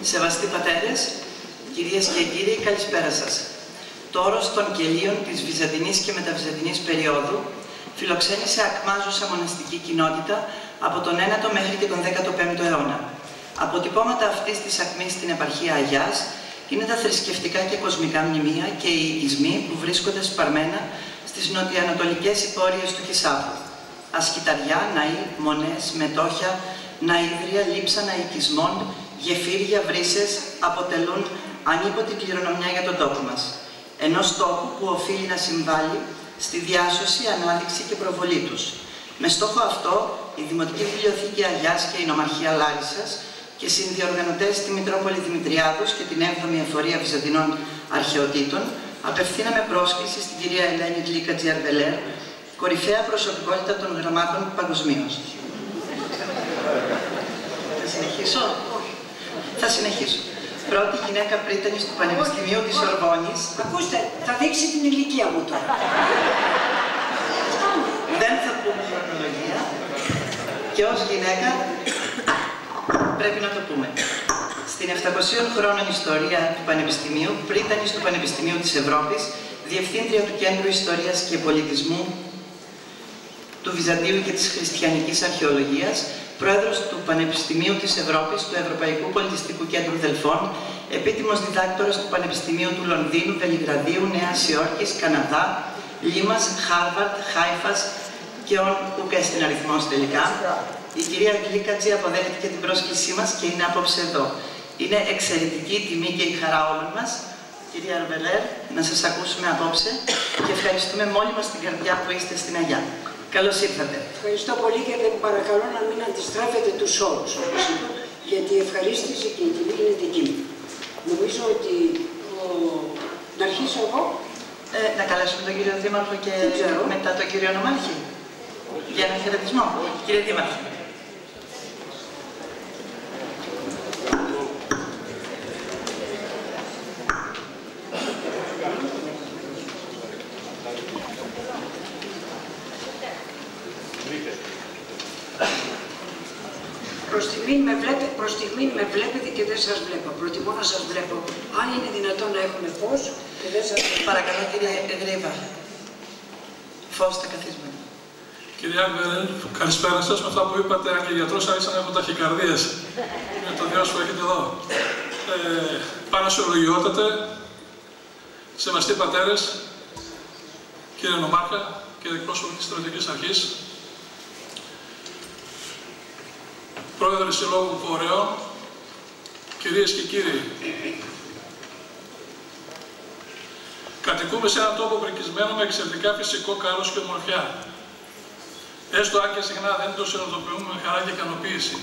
Σεβαστοί πατέρες, κυρίες και κύριοι, καλησπέρα σας. Το όρος των κελίων της Βυζαντινής και μεταβυζαντινής περίοδου φιλοξένησε ακμάζουσα μοναστική κοινότητα από τον 9ο μέχρι και τον 15ο αιώνα. Αποτυπώματα αυτής της ακμής στην επαρχία Αγιάς είναι τα θρησκευτικά και κοσμικά μνημεία και οι οικισμοί που βρίσκονται σπαρμένα στις νοτιοανατολικές υπόρειες του Κισάβου. Ασκηταριά, ναοί, μονές, μετόχια, ναΐδρια, λείψανα οικισμών, γεφύρια, βρύσες αποτελούν ανίποτη κληρονομιά για τον τόπο μας. Ενός τόπου που οφείλει να συμβάλλει στη διάσωση, ανάδειξη και προβολή τους. Με στόχο αυτό, η Δημοτική Βιβλιοθήκη Αγιάς και η Νομαρχία Λάρισσας και συνδιοργανωτές στη Μητρόπολη Δημητριάδος και την 7η Εφορία Βυζαντινών Αρχαιοτήτων απευθύναμε πρόσκληση στην κυρία Ελένη Γλίκατζη Αρβελέρ, κορυφαία προσωπικότητα των γραμμάτων παγκοσμίως. Θα συνεχίσω? Θα συνεχίσω. Πρώτη γυναίκα πρίτανης του Πανεπιστημίου της Σορβόνης. Ακούστε, θα δείξει την ηλικία μου τώρα. Δεν θα πούμε χρονολογία και ως γυναίκα πρέπει να το πούμε. Στην 700 χρόνων ιστορία του Πανεπιστημίου, πρίτανης του Πανεπιστημίου της Ευρώπης, διευθύντρια του Κέντρου Ιστορίας και Πολιτισμού του Βυζαντίου και της Χριστιανικής Αρχαιολογίας, πρόεδρος του Πανεπιστημίου της Ευρώπης, του Ευρωπαϊκού Πολιτιστικού Κέντρου Δελφών, επίτιμος διδάκτορας του Πανεπιστημίου του Λονδίνου, Βελιγραδίου, Νέας Υόρκης, Καναδά, Λίμας, Χάρβαρτ, Χάιφας και ουκ στην αριθμός τελικά. Η κυρία Γλίκατζη αποδέχτηκε την πρόσκλησή μας και είναι απόψε εδώ. Είναι εξαιρετική η τιμή και η χαρά όλων μας, κυρία Αρβελέρ, να σας ακούσουμε απόψε και ευχαριστούμε με όλη μας την καρδιά που είστε στην Αγιά. Καλώς ήρθατε. Ευχαριστώ πολύ και δεν παρακαλώ να μην αντιστράφετε τους όρους, όπως είπα, γιατί η ευχαρίστηση και η τιμή είναι δική μου. Νομίζω ότι να αρχίσω εγώ. Να καλέσουμε τον κύριο Δήμαρχο και μετά τον κύριο Νομάρχη για ένα χαιρετισμό. Κύριε Δήμαρχε. Προς στιγμή με βλέπετε και δεν σας βλέπω. Προτιμώ να σας βλέπω. Αν είναι δυνατόν να έχουμε φως και δεν σας βλέπω. Παρακαλώ κύριε Γρήβα. Φως στα καθίσματα. Κυρία Αρβελέρ, καλησπέρα σας. Με αυτά που είπατε, αν και γιατρός άρχισαν να έχουν ταχυκαρδίες. Με το διάσου που έχετε εδώ. Πανασιολογιότατε, σεβαστοί πατέρες, κύριε Νομάρχα και εκπρόσωποι της Στρατιωτικής Αρχής, πρόεδροι συλλόγου φορέων, κυρίες και κύριοι. Κατοικούμε σε έναν τόπο πρικισμένο με εξαιρετικά φυσικό κάλος και ομορφιά. Έστω αν και συχνά δεν το συνοδοποιούμε με χαρά και ικανοποίηση.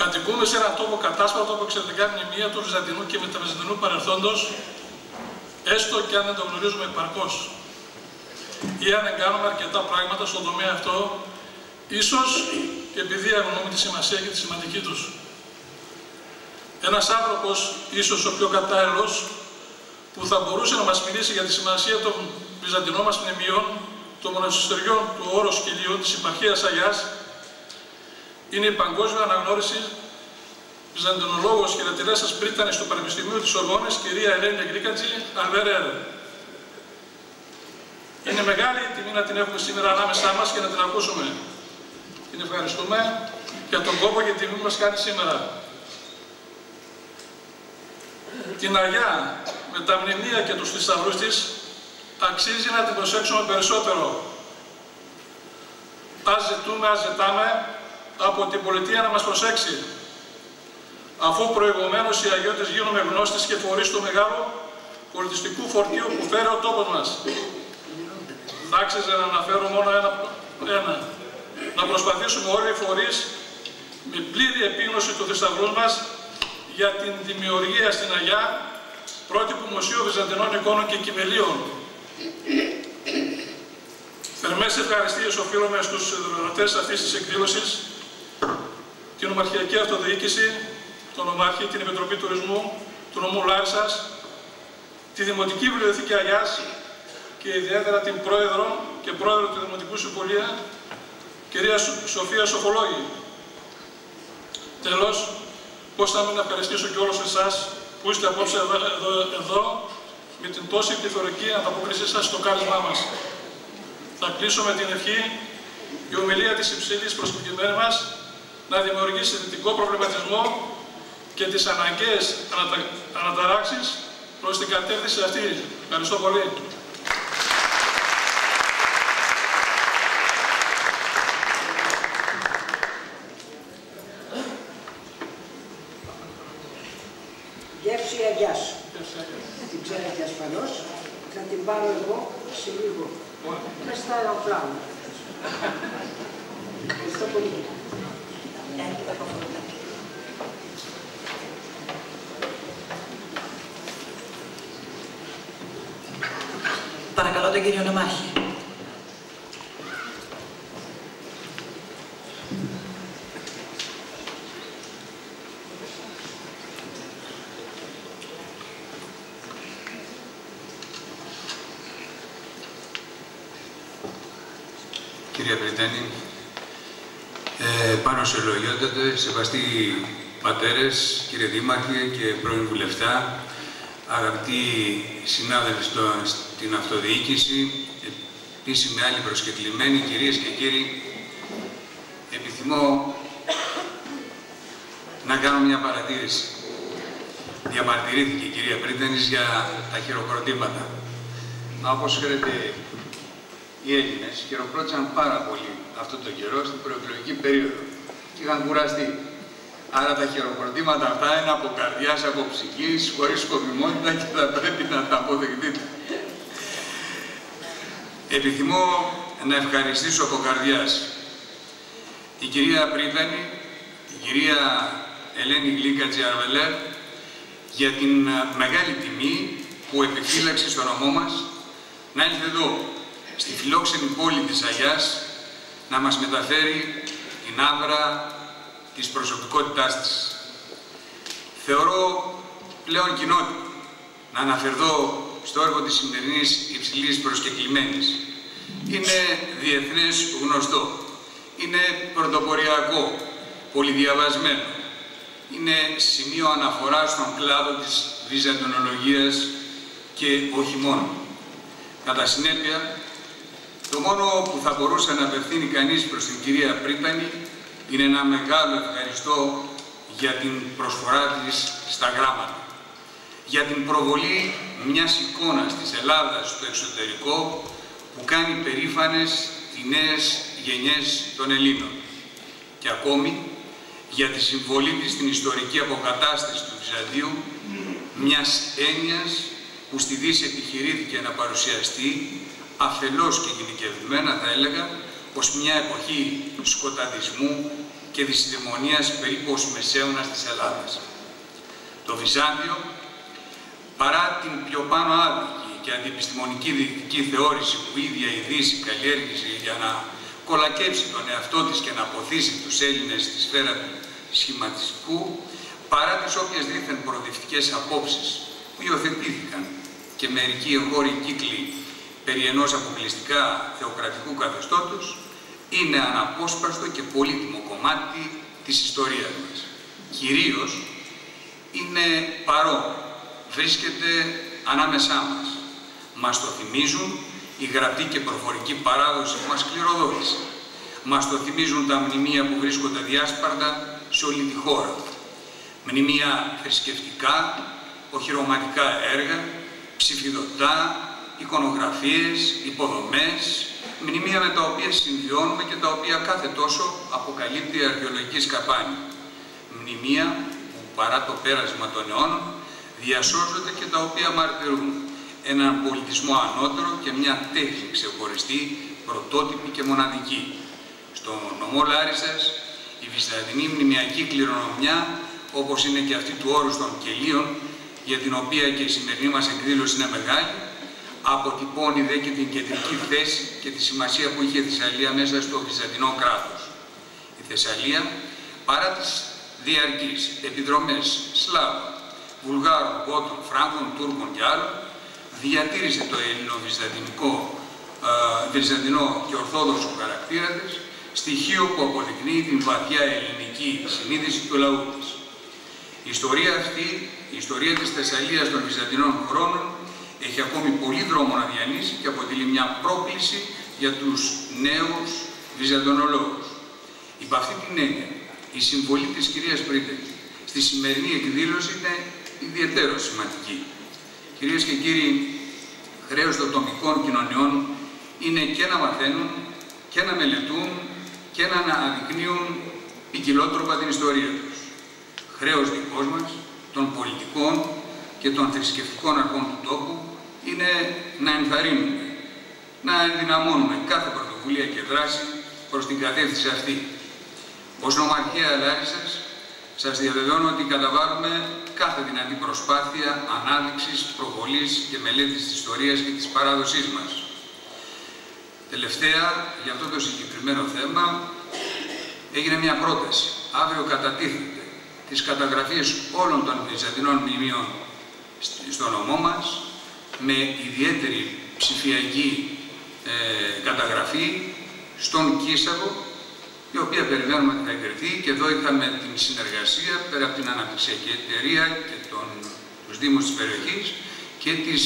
Κατοικούμε σε έναν τόπο κατάσπαρτο από εξαιρετικά μνημεία του Βυζαντινού και μεταβυζαντινού παρελθόντος, έστω και αν δεν το γνωρίζουμε επαρκώς. Ή αν δεν κάνουμε αρκετά πράγματα στον τομέα αυτό, ίσως και επειδή αγνοούμε τη σημασία και τη σημαντική τους. Ένας άνθρωπος, ίσως ο πιο κατάλληλος, που θα μπορούσε να μας μιλήσει για τη σημασία των βυζαντινών μας μνημείων, των μοναστηριών του όρος κελίων της επαρχίας Αγιάς, είναι η παγκόσμια αναγνώριση βυζαντινολόγος και λατινέας πρίτανης του Πανεπιστημίου της Σορβόνης, κυρία Ελένη Γλίκατζη Αρβελέρ. Είναι μεγάλη η τιμή να την έχουμε σήμερα ανάμεσά μας και να την ακούσουμε. Την ευχαριστούμε για τον κόπο και την τιμή που μας κάνει σήμερα. Την Αγιά με τα μνημεία και τους θησαυρούς της αξίζει να την προσέξουμε περισσότερο. Ας ζητάμε από την πολιτεία να μας προσέξει. Αφού προηγουμένως οι αγιώτες γίνουμε γνώστες και φορείς του μεγάλου πολιτιστικού φορτίου που φέρει ο τόπος μας. Θα άξιζε να αναφέρω μόνο ένα. Να προσπαθήσουμε όλοι οι φορείς με πλήρη επίγνωση του θησαυρού μας για την δημιουργία στην Αγιά πρότυπου Μουσείου Βυζαντινών Εικόνων και Κυμελίων. Θερμές ευχαριστίες οφείλουμε στους διοργανωτές αυτής της εκδήλωσης, την Νομαρχιακή Αυτοδιοίκηση, τον Νομάρχη, την Επιτροπή Τουρισμού, του νομού Λάρισσας, τη Δημοτική Βιβλιοθήκη Αγιάς και ιδιαίτερα την Πρόεδρο και Πρόεδρο του Δημοτικού Συμβουλίου, κυρία Σοφία Σοφολόγη. Τέλος, Πώς θα μην ευχαριστήσω και όλους εσάς που είστε απόψε εδώ με την τόση πληθωρική ανταπόκρισή σας στο κάλεσμά μας. Θα κλείσω με την ευχή η ομιλία της υψηλής προσκεκλημένης μας να δημιουργήσει θετικό προβληματισμό και τις αναγκαίες αναταράξεις προς την κατεύθυνση αυτή. Ευχαριστώ πολύ. Γεύση Αγιάς. Την ξέρετε ασφαλώς. Θα την πάρω εγώ σε λίγο. Μες στα αεροπλάνα. Ευχαριστώ πολύ. Παρακαλώ τον κύριο Νομάρχη. Κύριε Πριτάνη, πάνω σε λογιότατε, σεβαστοί πατέρες, κύριε Δήμαρχε και πρώην βουλευτά, αγαπητοί συνάδελφοι στην αυτοδιοίκηση, επίσημοι άλλοι προσκεκλημένοι, κυρίες και κύριοι, επιθυμώ να κάνω μια παρατήρηση. Διαμαρτυρήθηκε η κυρία Πρίτανης για τα χειροκροτήματα. Όπως ξέρετε, οι Έλληνες χειροκρότησαν πάρα πολύ αυτόν τον καιρό στην προεκλογική περίοδο και είχαν κουραστεί. Άρα τα χειροκροτήματα αυτά είναι από καρδιάς, από ψυχής, χωρίς σκοπιμότητα και θα πρέπει να τα αποδεχτείτε. Επιθυμώ να ευχαριστήσω από καρδιάς την κυρία Πρίτανη, την κυρία Ελένη Γλίκα Τζιαρβελέρ για την μεγάλη τιμή που επιφύλαξε στο νομό μας να έλθει εδώ, στη φιλόξενη πόλη της Αγιάς, να μας μεταφέρει την άβρα της προσωπικότητάς της. Θεωρώ πλέον κοινότητα να αναφερθώ στο έργο της σημερινής υψηλής προσκεκλημένης. Είναι διεθνές γνωστό, είναι πρωτοποριακό, πολυδιαβασμένο, είναι σημείο αναφοράς στον κλάδο της βυζαντινολογίας και όχι μόνο. Κατά συνέπεια, το μόνο που θα μπορούσε να απευθύνει κανείς προς την κυρία Πρίτανη είναι ένα μεγάλο ευχαριστώ για την προσφορά της στα γράμματα, για την προβολή μιας εικόνας της Ελλάδας στο εξωτερικό που κάνει περήφανες τις νέες γενιές των Ελλήνων και ακόμη για τη συμβολή της στην ιστορική αποκατάσταση του Βυζαντίου, μιας έννοιας που στη Δύση επιχειρήθηκε να παρουσιαστεί αφελώς και γενικευμένα, θα έλεγα, ως μια εποχή σκοταδισμού και δυσδαιμονίας περίπου ως μεσαίωνας της Ελλάδας. Το Βυζάντιο, παρά την πιο πάνω άδικη και αντιεπιστημονική διεκτική θεώρηση που η ίδια η Δύση καλλιέργησε για να κολακέψει τον εαυτό της και να αποθήσει τους Έλληνες στη σφαίρα του σχηματιστικού, παρά τις όποιες δήθεν προοδευτικές απόψεις που υιοθετήθηκαν και μερικοί εγχώροι κύκλοι περί ενός αποκλειστικά θεοκρατικού καθεστώτος, είναι αναπόσπαστο και πολύτιμο κομμάτι της ιστορίας μας. Κυρίως είναι παρόν, βρίσκεται ανάμεσά μας. Μας το θυμίζουν η γραπτή και προφορική παράδοση που μας κληροδότησε. Μας το θυμίζουν τα μνημεία που βρίσκονται διάσπαρτα σε όλη τη χώρα. Μνημεία θρησκευτικά, οχυρωματικά έργα, ψηφιδωτά, εικονογραφίες, υποδομές, μνημεία με τα οποία συμβιώνουμε και τα οποία κάθε τόσο αποκαλύπτει η αρχαιολογική σκαπάνη. Μνημεία που παρά το πέρασμα των αιώνων διασώζονται και τα οποία μαρτυρούν έναν πολιτισμό ανώτερο και μια τέχνη ξεχωριστή, πρωτότυπη και μοναδική. Στο νομό Λάρισσας, η βυζαντινή μνημιακή κληρονομιά, όπως είναι και αυτή του όρους των Κελίων, για την οποία και η σημερινή μας εκδήλωση είναι μεγάλη, αποτυπώνει δε και την κεντρική θέση και τη σημασία που είχε η Θεσσαλία μέσα στο βυζαντινό κράτος. Η Θεσσαλία, παρά τις διαρκείς επιδρομές Σλάβων, Βουλγάρων, Γότων, Φράγκων, Τούρκων και άλλων, διατήρησε το ελληνοβυζαντινό και ορθόδοξο χαρακτήρα της, στοιχείο που αποδεικνύει την βαθιά ελληνική συνείδηση του λαού της. Η ιστορία αυτή, η ιστορία της Θεσσαλίας των Βυζαντινών χρόνων, έχει ακόμη πολύ δρόμο να διανύσει και αποτελεί μια πρόκληση για τους νέους βυζαντινολόγους. Υπ' αυτή την έννοια, η συμβολή της κυρίας Πρίτενη στη σημερινή εκδήλωση είναι ιδιαιτέρως σημαντική. Κυρίες και κύριοι, χρέος των τοπικών κοινωνιών είναι και να μαθαίνουν και να μελετούν και να αναδεικνύουν ποικιλότροπα την ιστορία τους. Χρέος δικός μας, των πολιτικών και των θρησκευτικών αρχών του τόπου, είναι να ενθαρρύνουμε, να ενδυναμώνουμε κάθε πρωτοβουλία και δράση προς την κατεύθυνση αυτή. Ως Νομαρχία Λάρισσας, σας διαβεβαιώνω ότι καταβάλουμε κάθε δυνατή προσπάθεια ανάδειξης, προβολής και μελέτης της ιστορίας και της παράδοσής μας. Τελευταία, για αυτό το συγκεκριμένο θέμα, έγινε μια πρόταση. Αύριο κατατίθενται τις καταγραφές όλων των βυζαντινών μνημείων στο νομό μας, με ιδιαίτερη ψηφιακή καταγραφή στον Κίσαβο, η οποία περιμένουμε ότι θα εγκριθεί, και εδώ είχαμε την συνεργασία πέρα από την αναπτυξιακή εταιρεία και τους δήμους της περιοχής και της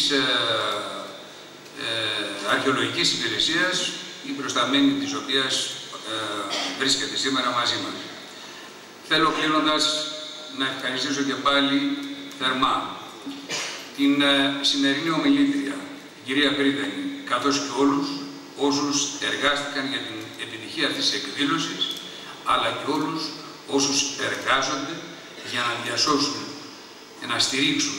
αρχαιολογικής υπηρεσίας, η προσταμένη της οποίας βρίσκεται σήμερα μαζί μας. Θέλω κλείνοντας να ευχαριστήσω και πάλι θερμά την σημερινή ομιλήτρια, την κυρία Πρίτενη, καθώς και όλους όσους εργάστηκαν για την επιτυχία αυτής της εκδήλωσης, αλλά και όλους όσους εργάζονται για να διασώσουν και να στηρίξουν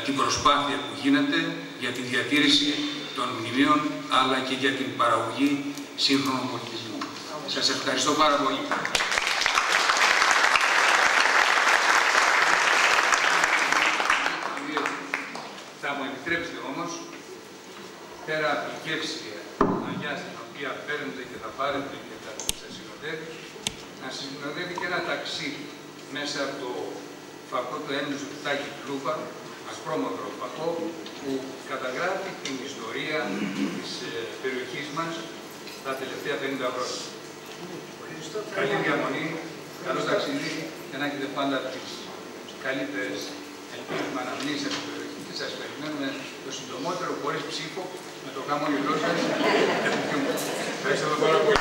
την προσπάθεια που γίνεται για τη διατήρηση των μνημείων, αλλά και για την παραγωγή σύγχρονων πολιτισμού. Σας ευχαριστώ πάρα πολύ. Θα μου επιτρέψετε όμως, πέρα από την γεύση Αγιά στην οποία παίρνετε και θα πάρετε και θα σας συνοδεύει, να συνοδεύει και ένα ταξίδι μέσα από το φακό του έμνησου του Τάκη Πλούβα, ασπρόμαυρο φακό, που καταγράφει την ιστορία της περιοχής μας τα τελευταία 50 χρόνια. Καλή διαμονή, καλό ταξίδι και να έχετε πάντα τις καλύτερες ελπίδες με αναμνήσεις από την περιοχή και σας περιμένουμε το συντομότερο, χωρίς ψήφο, με το χαμόγελό σας. Ευχαριστώ πάρα πολύ.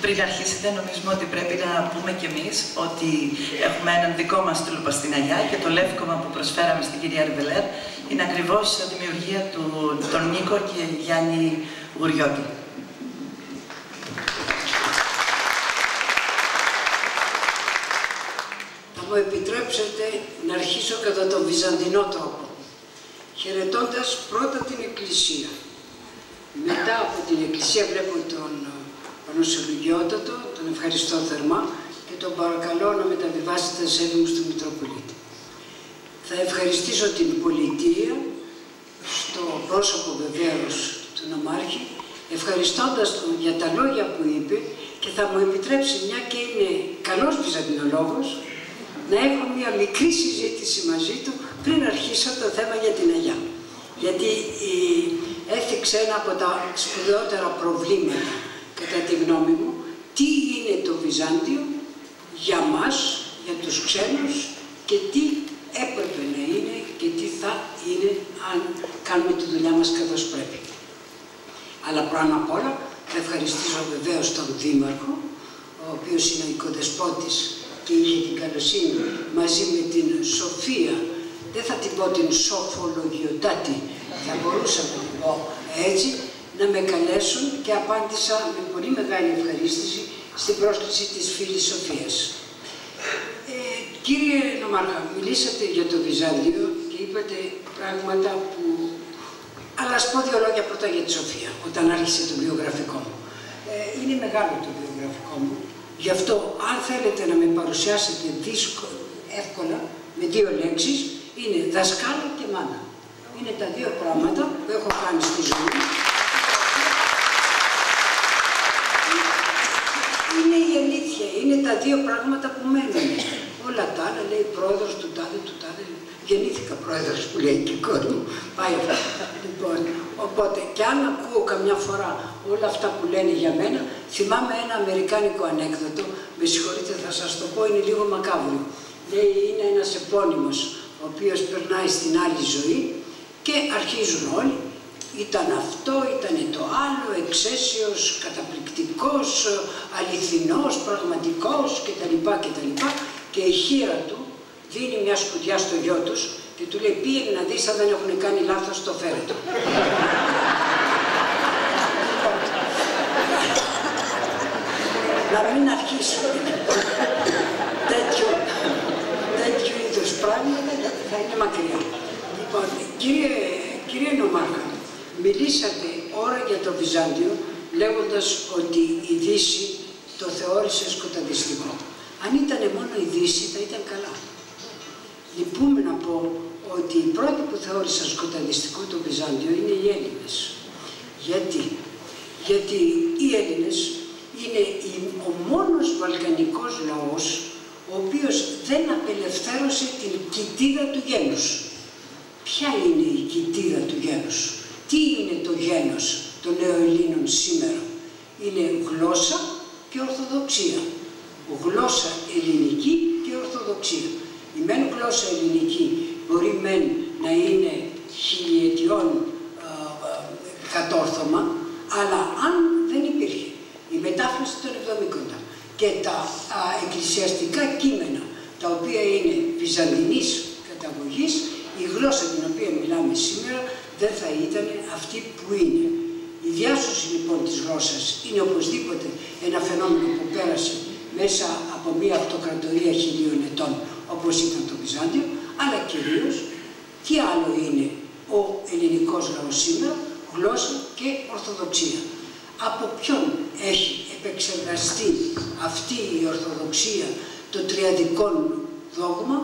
Πριν αρχίσετε, νομίζουμε ότι πρέπει να πούμε κι εμείς ότι έχουμε έναν δικό μας τούλπα στην Αγιά και το λεύκομα που προσφέραμε στην κυρία Αρβελέρ είναι ακριβώς η δημιουργία των Νίκο και Γιάννη Γουριώτη. Θα μου επιτρέψετε να αρχίσω κατά τον βυζαντινό τρόπο, χαιρετώντας πρώτα την Εκκλησία. Μετά από την Εκκλησία βλέπω τον Πανοσυλλογιότατο, τον ευχαριστώ θερμά και τον παρακαλώ να μεταβιβάσει τα σέβη μου στον Μητροπολίτη. Θα ευχαριστήσω την πολιτεία, στο πρόσωπο βεβαίως του Νομάρχη, ευχαριστώντας τον για τα λόγια που είπε, και θα μου επιτρέψει, μια και είναι καλός βυζαντινολόγος, να έχω μια μικρή συζήτηση μαζί του πριν αρχίσω το θέμα για την Αγιά. Γιατί έθιξε ένα από τα σπουδαιότερα προβλήματα, κατά τη γνώμη μου, τι είναι το Βυζάντιο για μας, για τους ξένους, και τι έπρεπε να είναι και τι θα είναι αν κάνουμε τη δουλειά μας καθώς πρέπει. Αλλά πάνω απ' όλα θα ευχαριστήσω βεβαίως τον Δήμαρχο, ο οποίος είναι ο οικοδεσπότης και είχε την καλοσύνη μαζί με την Σοφία, δεν θα την πω την Σοφολογιοτάτη, θα μπορούσα να την πω έτσι, να με καλέσουν, και απάντησα με πολύ μεγάλη ευχαρίστηση στην πρόσκληση της φίλης Σοφίας. Κύριε Νομάρχα, μιλήσατε για το Βυζάντιο και είπατε πράγματα που... Αλλά ας πω δύο λόγια πρώτα για τη Σοφία, όταν άρχισε το βιογραφικό μου. Είναι μεγάλο το βιογραφικό μου, γι' αυτό αν θέλετε να με παρουσιάσετε εύκολα με δύο λέξεις, είναι δασκάλα και μάνα. Είναι τα δύο πράγματα που έχω κάνει στη ζωή. Είναι η αλήθεια, είναι τα δύο πράγματα που μένουν. Όλα όλα τα άλλα, λέει πρόεδρος του τάδε, γεννήθηκα πρόεδρος που λέει και η κόρη μου, πάει αυτό. Λοιπόν, οπότε, και αν ακούω καμιά φορά όλα αυτά που λένε για μένα, θυμάμαι ένα αμερικάνικο ανέκδοτο, με συγχωρείτε θα σας το πω, είναι λίγο μακάβριο. Λέει, είναι ένας επώνυμος, ο οποίος περνάει στην άλλη ζωή και αρχίζουν όλοι. Ήταν αυτό, ήταν το άλλο, εξαίσιος, καταπληκτικός, αληθινός, πραγματικός κτλ. Και η χείρα του δίνει μια σκουτιά στο γιο τους και του λέει πήγαινε να δεις αν δεν έχουν κάνει λάθος το φέρετο. Να μην αρχίσει τέτοιο είδους πράγματα, θα είναι μακριά. Λοιπόν, κύριε Νομάρχα, μιλήσατε ώρα για το Βυζάντιο λέγοντας ότι η Δύση το θεώρησε σκοταδιστικό. Αν ήταν μόνο η Δύση θα ήταν καλά. Λυπούμε να πω ότι οι πρώτοι που θεώρησαν σκοταδιστικό το Βυζάντιο είναι οι Έλληνες. Γιατί οι Έλληνες είναι ο μόνος βαλκανικός λαός ο οποίος δεν απελευθέρωσε την κοιτίδα του γένους. Ποια είναι η κοιτίδα του γένους? Τι είναι το γένος των νεοελλήνων σήμερα? Είναι γλώσσα και ορθοδοξία. Γλώσσα ελληνική και ορθοδοξία. Η μεν γλώσσα ελληνική μπορεί μεν να είναι χιλιετιών κατόρθωμα, αλλά αν δεν υπήρχε η μετάφραση των 70 και τα εκκλησιαστικά κείμενα, τα οποία είναι βυζαντινής καταγωγής, η γλώσσα την οποία μιλάμε σήμερα δεν θα ήταν αυτή που είναι. Η διάσωση λοιπόν της γλώσσας είναι οπωσδήποτε ένα φαινόμενο που πέρασε μέσα από μια αυτοκρατορία 1000 ετών, όπως ήταν το Βυζάντιο, αλλά κυρίως τι άλλο είναι ο ελληνικός λαός σήμερα? Γλώσσα και ορθοδοξία. Από ποιον έχει επεξεργαστεί αυτή η ορθοδοξία το τριαδικό δόγμα?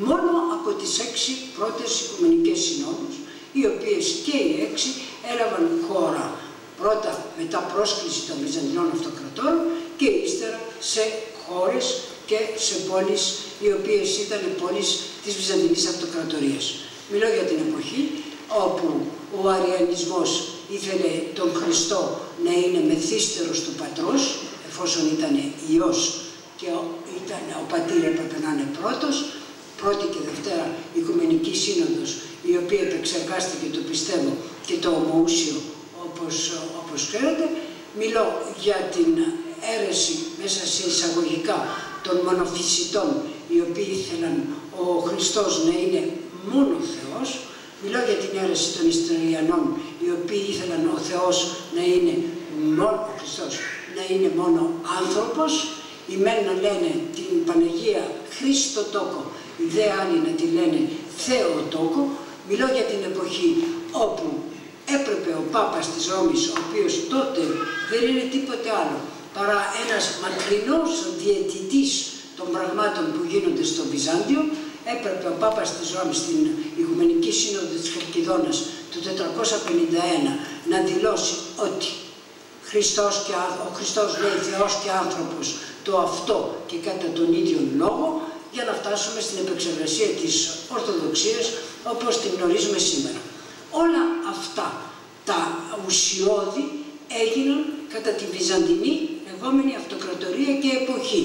Μόνο από τις 6 πρώτες Οικουμενικές Συνόδους, οι οποίες και οι 6 έλαβαν χώρα πρώτα μετά πρόσκληση των Βυζαντινών Αυτοκρατόρων και ύστερα σε χώρες και σε πόλεις οι οποίες ήταν πόλεις της Βυζαντινής Αυτοκρατορίας. Μιλώ για την εποχή όπου ο Αριανισμός ήθελε τον Χριστό να είναι μεθύστερος του πατρός, εφόσον ήταν Υιός και ο πατήρ έπρεπε να είναι πρώτος, πρώτη και δευτέρα Οικουμενική Σύνοδος, η οποία επεξεργάστηκε, το πιστεύω, και το ομοούσιο όπως ξέρετε. Μιλώ για την αίρεση μέσα σε εισαγωγικά των μονοφυσιτών, οι οποίοι ήθελαν ο Χριστός να είναι μόνο Θεός. Μιλώ για την αίρεση των Ιστριανών, οι οποίοι ήθελαν ο Θεός να είναι μόνο ο Χριστός, να είναι μόνο άνθρωπος. Οι μεν να λένε την Παναγία Χριστοτόκο, οι δε άλλοι να τη λένε Θεοτόκο. Μιλώ για την εποχή όπου έπρεπε ο Πάπας της Ρώμης, ο οποίος τότε δεν είναι τίποτε άλλο παρά ένας μακρινός διαιτητής των πραγμάτων που γίνονται στο Βυζάντιο, έπρεπε ο Πάπας της Ρώμης στην Οικουμενική Σύνοδο της Χαλκιδόνας του 451 να δηλώσει ότι ο Χριστός λέει Θεός και άνθρωπος το αυτό και κατά τον ίδιο λόγο, για να φτάσουμε στην επεξεργασία της Ορθοδοξίας όπως την γνωρίζουμε σήμερα. Όλα αυτά τα ουσιώδη έγιναν κατά τη Βυζαντινή λεγόμενη αυτοκρατορία και εποχή.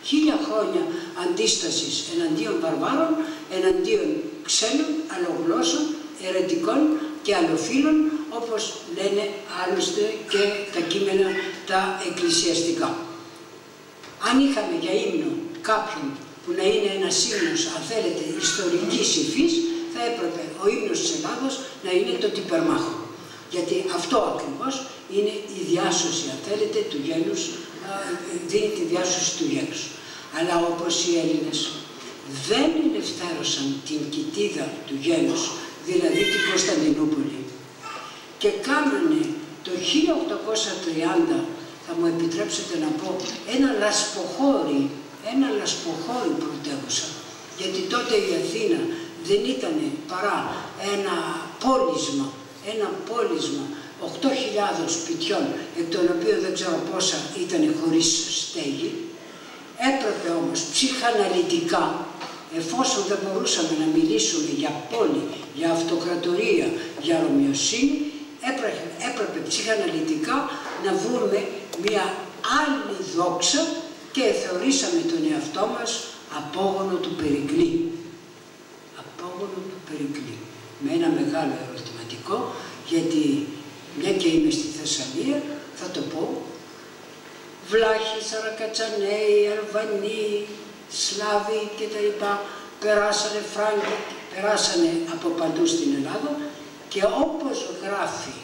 1000 χρόνια αντίστασης εναντίον βαρβάρων, εναντίον ξένων, αλλογλώσσων, αιρετικών και αλλοφύλων, όπως λένε άλλωστε και τα κείμενα τα εκκλησιαστικά. Αν είχαμε για ύμνο κάποιον που να είναι ένας ύμνος, αν θέλετε, ιστορικής υφής, θα έπρεπε ο ύμνος της Ελλάδος να είναι το Τυπερμάχο. Γιατί αυτό ακριβώς είναι η διάσωση, αν θέλετε, του γένους, δίνει τη διάσωση του γένους. Αλλά όπως οι Έλληνες δεν ελευθέρωσαν την κοιτίδα του γένους, δηλαδή την Κωνσταντινούπολη, και κάνανε το 1830, θα μου επιτρέψετε να πω, ένα λασποχώρι πρωτεύουσα. Γιατί τότε η Αθήνα δεν ήταν παρά ένα πόλισμα 8.000 σπιτιών, εκ των οποίων δεν ξέρω πόσα ήταν χωρίς στέγη. Έπρεπε όμως ψυχαναλυτικά, εφόσον δεν μπορούσαμε να μιλήσουμε για πόλη, για αυτοκρατορία, για ρωμιοσύνη, έπρεπε ψυχαναλυτικά να βρούμε μια άλλη δόξα και θεωρήσαμε τον εαυτό μας απόγονο του Περικλή. Απόγονο του Περικλή. Με ένα μεγάλο ερωτηματικό, γιατί μια και είμαι στη Θεσσαλία, θα το πω, Βλάχοι, Σαρακατσαναίοι, Αλβανοί, Σλάβοι κτλ. Περάσανε Φράγκοι, περάσανε από παντού στην Ελλάδα και όπως γράφει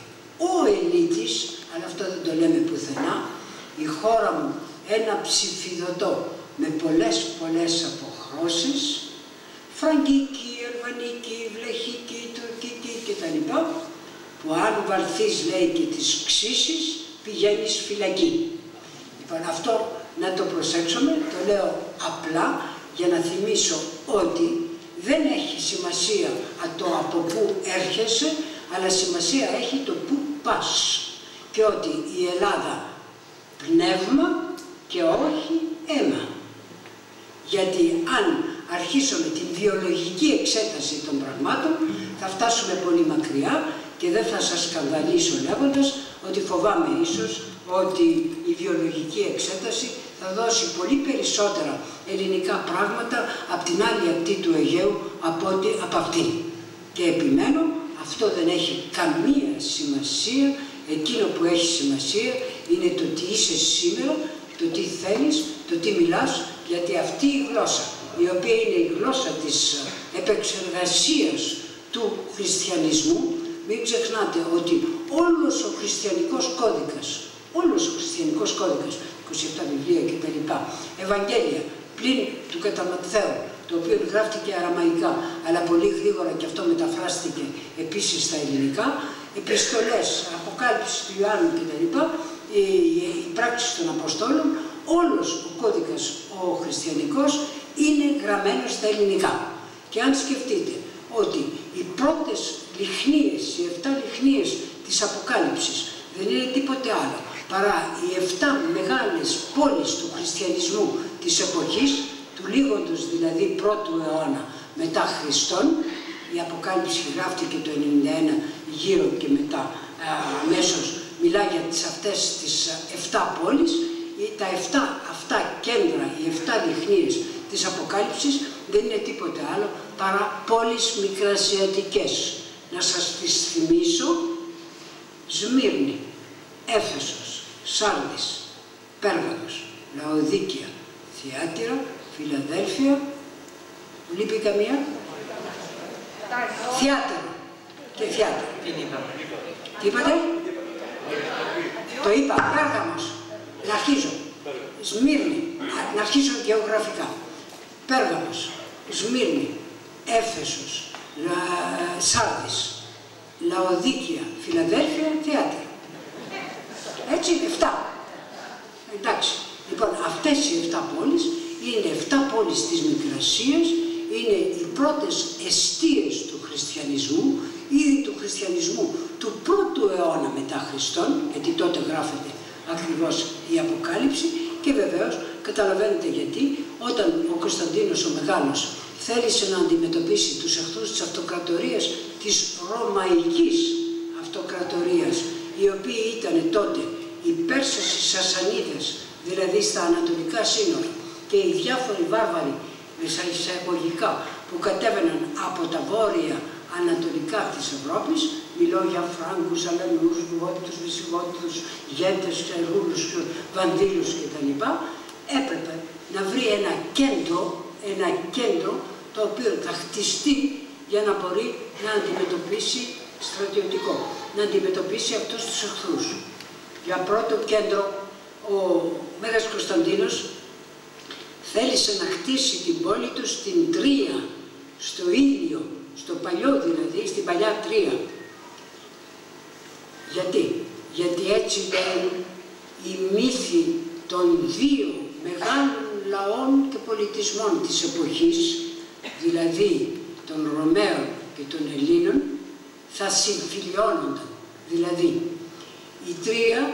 ο Ελίτης, αλλά αυτό δεν το λέμε πουθενά, η χώρα μου ένα ψηφιδωτό με πολλές αποχρώσεις, φραγκική, αλβανική, βλαχική, τουρκική κτλ. Που αν βαλθείς, λέει, και τις ξύσεις, πηγαίνεις φυλακή. Λοιπόν, αυτό να το προσέξουμε, το λέω απλά για να θυμίσω ότι δεν έχει σημασία το από πού έρχεσαι, αλλά σημασία έχει το πού πας. Και ότι η Ελλάδα πνεύμα και όχι αίμα. Γιατί αν αρχίσουμε την βιολογική εξέταση των πραγμάτων, θα φτάσουμε πολύ μακριά και δεν θα σας σκανδαλίσω λέγοντας ότι φοβάμαι ίσως ότι η βιολογική εξέταση θα δώσει πολύ περισσότερα ελληνικά πράγματα από την άλλη ακτή του Αιγαίου από αυτήν. Και επιμένω, αυτό δεν έχει καμία σημασία. Εκείνο που έχει σημασία είναι το τι είσαι σήμερα, το τι θέλεις, το τι μιλάς, γιατί αυτή η γλώσσα, η οποία είναι η γλώσσα της επεξεργασίας του χριστιανισμού, μην ξεχνάτε ότι όλος ο χριστιανικός κώδικας, 27 βιβλία κτλ. Ευαγγέλια, πλην του κατά Ματθαίου, το οποίο γράφτηκε αραμαϊκά, αλλά πολύ γρήγορα και αυτό μεταφράστηκε επίσης στα ελληνικά, επιστολές, αποκάλυψη του Ιωάννου κτλ. Οι πράξεις των Αποστόλων, όλος ο κώδικας ο χριστιανικός είναι γραμμένος στα ελληνικά. Και αν σκεφτείτε ότι οι πρώτες λιχνίες, οι 7 λιχνίες της Αποκάλυψης δεν είναι τίποτε άλλο παρά οι 7 μεγάλες πόλεις του χριστιανισμού της εποχής, του λίγοντος δηλαδή 1ου αιώνα μετά Χριστόν. Η Αποκάλυψη γράφτηκε το 91 γύρω και μετά αμέσως μιλά για αυτές τις 7 πόλεις. Τα 7 αυτά κέντρα, οι 7 λιχνίες της Αποκάλυψης δεν είναι τίποτε άλλο παρά πόλεις μικρασιατικές. Να σας τις θυμίσω: Σμύρνη, Έφεσος, Σάρδης, Πέργαμος, Λαοδίκια, Θιάτυρα, Φιλαδέλφια, λείπει καμία? Θιάτυρα και Θιάτυρα. Τι είπατε? Το είπα, Πέργαμος. Να αρχίζω. Σμύρνη, να αρχίσω γεωγραφικά. Πέργαμος, Σμύρνη, Έφεσος, Σάρδης, Λαοδίκια, Φιλαδέλφια, Θιάτυρα. Έτσι, 7. Εντάξει. Λοιπόν, αυτές οι 7 πόλεις είναι 7 πόλεις της Μικρασίας, είναι οι πρώτες εστίες του χριστιανισμού, ήδη του χριστιανισμού του 1ου αιώνα μετά Χριστόν, γιατί τότε γράφεται ακριβώς η Αποκάλυψη. Και βεβαίως καταλαβαίνετε γιατί, όταν ο Κωνσταντίνος ο Μεγάλος θέλησε να αντιμετωπίσει τους εχθρούς της αυτοκρατορίας, της Ρωμαϊκής αυτοκρατορίας, οι οποίοι ήταν τότε οι Πέρσες, οι Σασανίδες, δηλαδή στα ανατολικά σύνορα, και οι διάφοροι βάρβαροι εισαγωγικά που κατέβαιναν από τα βόρεια ανατολικά της Ευρώπης, μιλώ για Φράγκους, Αλανούς, Γότους, Βυσιγότους, Γέντες, Ρούλους, Βανδύλους κτλ. Έπρεπε να βρει ένα κέντρο το οποίο θα χτιστεί για να μπορεί να αντιμετωπίσει στρατιωτικό, να αντιμετωπίσει αυτούς τους εχθρούς. Για πρώτο κέντρο, ο Μέγας Κωνσταντίνος θέλησε να χτίσει την πόλη του στην Τρία, στο Ήλιο, στο παλιό δηλαδή, στην παλιά Τρία. Γιατί έτσι λένε οι μύθοι των 2 μεγάλων λαών και πολιτισμών της εποχής, δηλαδή των Ρωμαίων και των Ελλήνων, θα συμφιλιώνονταν. Δηλαδή, η Τρία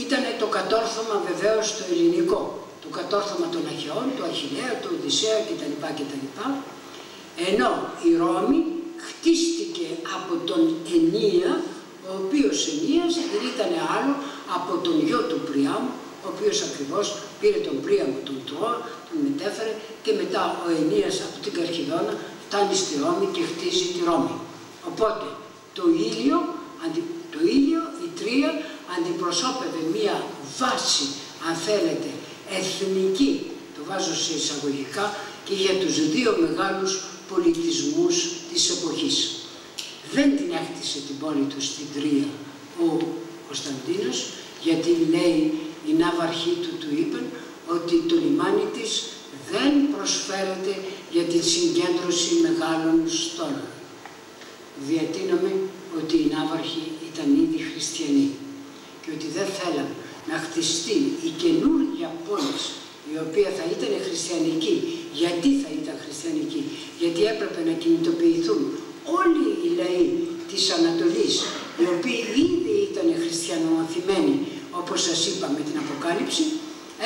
ήταν το κατόρθωμα βεβαίως στο ελληνικό, το κατόρθωμα των Αχαιών, του Αχιλλέα, του Οδυσσέα κτλ. Ενώ η Ρώμη χτίστηκε από τον Ενία, ο οποίος Ενίας δεν ήταν άλλο από τον γιο του Πριάμου, ο οποίος ακριβώς πήρε τον Πρίαμο τον Τρόα, τον μετέφερε και μετά ο Ενίας από την Καρχιδόνα φτάνει στη Ρώμη και χτίζει τη Ρώμη. Οπότε το ήλιο, η Τρία, αντιπροσώπευε μία βάση, αν θέλετε, εθνική, το βάζω σε εισαγωγικά, και για τους δύο μεγάλους πολιτισμούς της εποχής. Δεν την έκτισε την πόλη του στην Τρία ο Κωνσταντίνος, γιατί λέει οι ναύαρχοί του είπαν ότι το λιμάνι της δεν προσφέρεται για την συγκέντρωση μεγάλων στόλων. Διατείνομαι ότι οι ναύαρχοι ήταν ήδη χριστιανοί και ότι δεν θέλαν να χτιστεί η καινούργια πόλη, η οποία θα ήταν χριστιανική. Γιατί θα ήταν χριστιανική? Γιατί έπρεπε να κινητοποιηθούν όλοι οι λαοί της Ανατολής, οι οποίοι ήδη ήταν χριστιανομαθημένοι, όπως σας είπα με την Αποκάλυψη,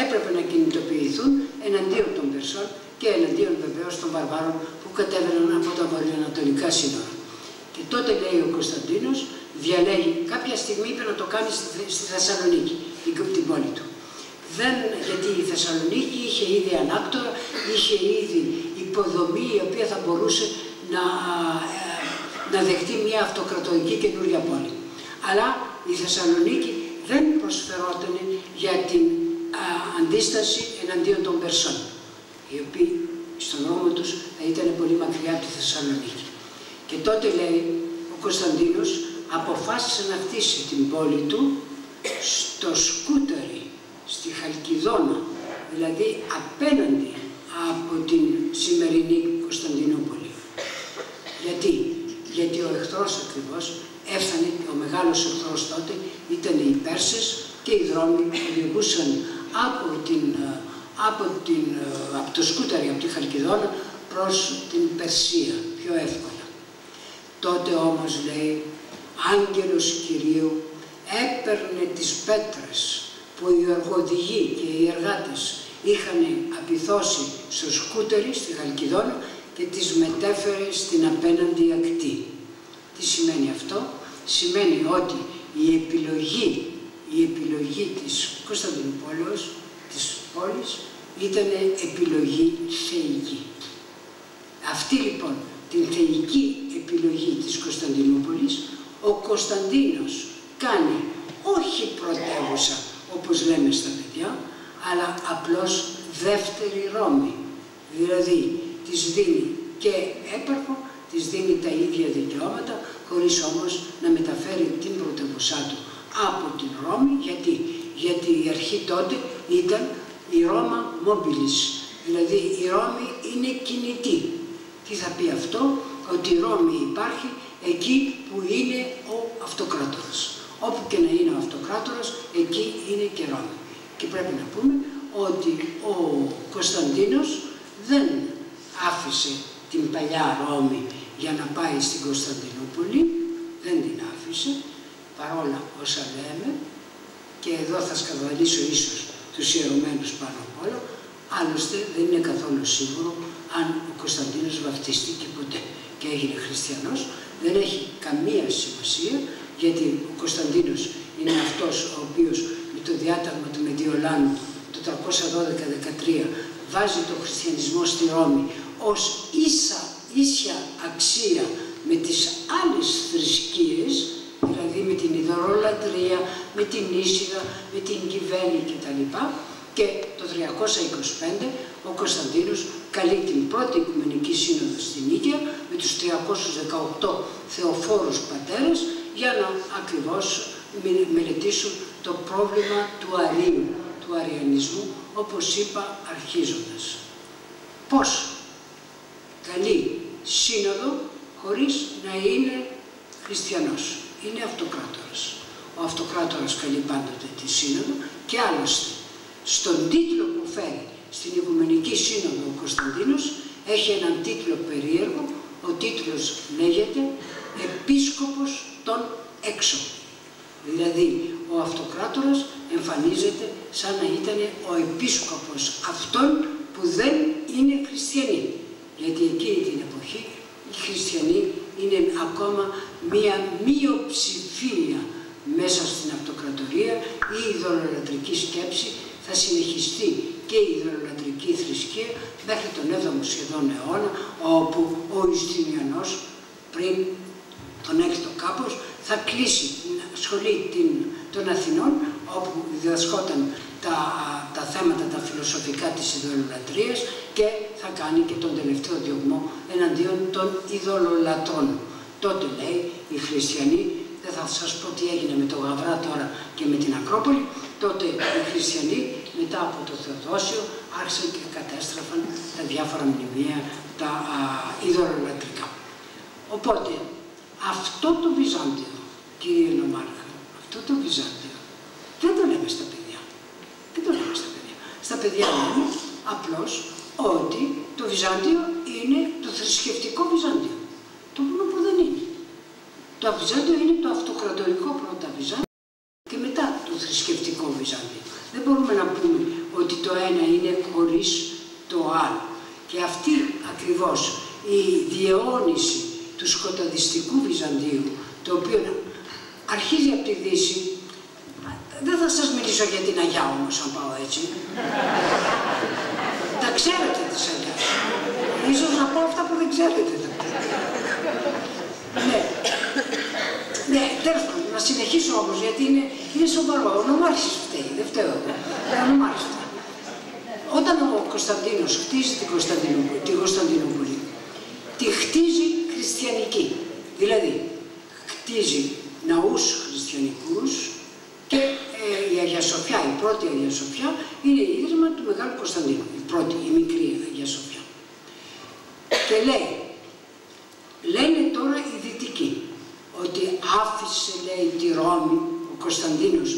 έπρεπε να κινητοποιηθούν εναντίον των Περσών και εναντίον βεβαίως των Βαρβάρων που κατέβαιναν από τα βορειοανατολικά σύνορα. Και τότε λέει ο Κωνσταντίνος, διαλέγει, κάποια στιγμή είπε να το κάνει στη Θεσσαλονίκη, την πόλη του. Γιατί η Θεσσαλονίκη είχε ήδη ανάκτορα, είχε ήδη υποδομή η οποία θα μπορούσε να δεχτεί μια αυτοκρατορική καινούρια πόλη. Αλλά η Θεσσαλονίκη δεν προσφερόταν για την αντίσταση εναντίον των Περσών, οι οποίοι στον δρόμο τους θα ήταν πολύ μακριά από τη Θεσσαλονίκη. Και τότε λέει ο Κωνσταντίνος αποφάσισε να χτίσει την πόλη του στο Σκούταρι, στη Χαλκιδόνα, δηλαδή απέναντι από την σημερινή Κωνσταντινούπολη. Γιατί ο εχθρός ακριβώς έφτανε, ο μεγάλος εχθρός τότε ήταν οι Πέρσες και οι δρόμοι που οδηγούσαν από το Σκούταρι, από τη Χαλκιδόνα προς την Περσία πιο εύκολα. Τότε όμως λέει, άγγελος Κυρίου έπαιρνε τις πέτρες που οι εργοδηγοί και οι εργάτες είχαν απειθώσει στο Σκούταρι, στη Χαλκιδόνα, και τις μετέφερε στην απέναντι ακτή. Τι σημαίνει αυτό? Σημαίνει ότι η επιλογή της Κωνσταντινούπολης, της πόλης, ήταν επιλογή θεϊκή. Αυτή λοιπόν την θεϊκή επιλογή της Κωνσταντινούπολης, ο Κωνσταντίνος κάνει όχι πρωτεύουσα, όπως λέμε στα παιδιά, αλλά απλώς δεύτερη Ρώμη. Δηλαδή, της δίνει και έπαρχο, της δίνει τα ίδια δικαιώματα, χωρίς όμως να μεταφέρει την πρωτεύουσά του από την Ρώμη. Γιατί η αρχή τότε ήταν η Ρώμα Mobilis, δηλαδή η Ρώμη είναι κινητή. Τι θα πει αυτό? Ότι η Ρώμη υπάρχει εκεί που είναι ο αυτοκράτορας. Όπου και να είναι ο αυτοκράτορας, εκεί είναι και Ρώμη. Και πρέπει να πούμε ότι ο Κωνσταντίνος δεν άφησε την παλιά Ρώμη για να πάει στην Κωνσταντινούπολη, δεν την άφησε, παρόλα όσα λέμε, και εδώ θα σκανδαλίσω ίσως τους ιερωμένους πάνω απ' όλα, άλλωστε δεν είναι καθόλου σίγουρο αν ο Κωνσταντίνος βαφτίστηκε ποτέ και έγινε χριστιανός. Δεν έχει καμία σημασία, γιατί ο Κωνσταντίνος είναι αυτός ο οποίος με το διάταγμα του Μεντιολάνου το 312-13 βάζει τον χριστιανισμό στη Ρώμη ως ίσια αξία με τις άλλες θρησκείες, δηλαδή με την ειδωλολατρία, με την Ίσιδα, με την Κιβέλη κτλ. Και το 325 ο Κωνσταντίνος καλεί την πρώτη Οικουμενική Σύνοδο στην Νίκαια με τους 318 θεοφόρους πατέρες για να ακριβώς μελετήσουν το πρόβλημα του αρείου, του αριανισμού, όπως είπα αρχίζοντας. Πώς καλεί σύνοδο χωρίς να είναι χριστιανός? Είναι αυτοκράτορας. Ο αυτοκράτορας καλεί πάντοτε τη σύνοδο και άλλωστε στον τίτλο που φέρει στην Οικουμενική Σύνοδο ο Κωνσταντίνος έχει έναν τίτλο περίεργο. Ο τίτλος λέγεται «Επίσκοπος των έξω». Δηλαδή ο ο αυτοκράτορας εμφανίζεται σαν να ήταν ο επίσκοπος αυτών που δεν είναι χριστιανοί. Γιατί εκείνη την εποχή οι χριστιανοί είναι ακόμα μία μειοψηφία μέσα στην αυτοκρατορία. Η ειδωλολατρική σκέψη θα συνεχιστεί και η ειδωλολατρική θρησκεία μέχρι τον 7ο σχεδόν αιώνα, όπου ο Ιουστινιανός πριν τον 6ο κάπως θα κλείσει την σχολή των Αθηνών, όπου διδασκόταν τα θέματα τα φιλοσοφικά της ειδωλολατρίας, και θα κάνει και τον τελευταίο διωγμό εναντίον των ειδωλολατρών. Τότε λέει οι χριστιανοί, δεν θα σας πω τι έγινε με το Γαβρά τώρα και με την Ακρόπολη, τότε οι χριστιανοί μετά από το Θεοδόσιο άρχισαν και κατέστραφαν τα διάφορα μνημεία, τα ειδωλολατρικά. Οπότε αυτό το Βυζάντιο, κύριε Νομάρχα, αυτό το Βυζάντιο δεν το λέμε στα παιδιά. Δεν το λέμε στα παιδιά. Στα παιδιά λέμε απλώς ότι το Βυζάντιο είναι το θρησκευτικό Βυζάντιο. Το μόνο που δεν είναι. Το Βυζάντιο είναι το αυτοκρατορικό πρώτα Βυζάντιο και μετά το θρησκευτικό Βυζάντιο. Δεν μπορούμε να πούμε ότι το ένα είναι χωρίς το άλλο. Και αυτή ακριβώς η διαιώνιση του σκοταδιστικού Βυζαντίου, το οποίο αρχίζει από τη Δύση. Δεν θα σας μιλήσω για την Αγιά όμως, αν πάω έτσι. Τα ξέρετε τις Αγιάς. Ίσως να πω αυτά που δεν ξέρετε. Ναι, τέλος πάντων, να συνεχίσω όμως, γιατί είναι σοβαρό. Ο Νομάρχης φταίει, δεν φταίω εγώ. Ο Νομάρχης φταίει. Όταν ο Κωνσταντίνος χτίζει την Κωνσταντινούπολη, τη χτίζει χριστιανική. Δηλαδή, χτίζει ναούς χριστιανικούς και η Αγία Σοφιά, η πρώτη Αγία Σοφιά, είναι ίδρυμα του Μεγάλου Κωνσταντίνου. Η πρώτη, η μικρή Αγία Σοφιά. Και λένε τώρα οι Δυτικοί, ότι άφησε, λέει, τη Ρώμη ο Κωνσταντίνος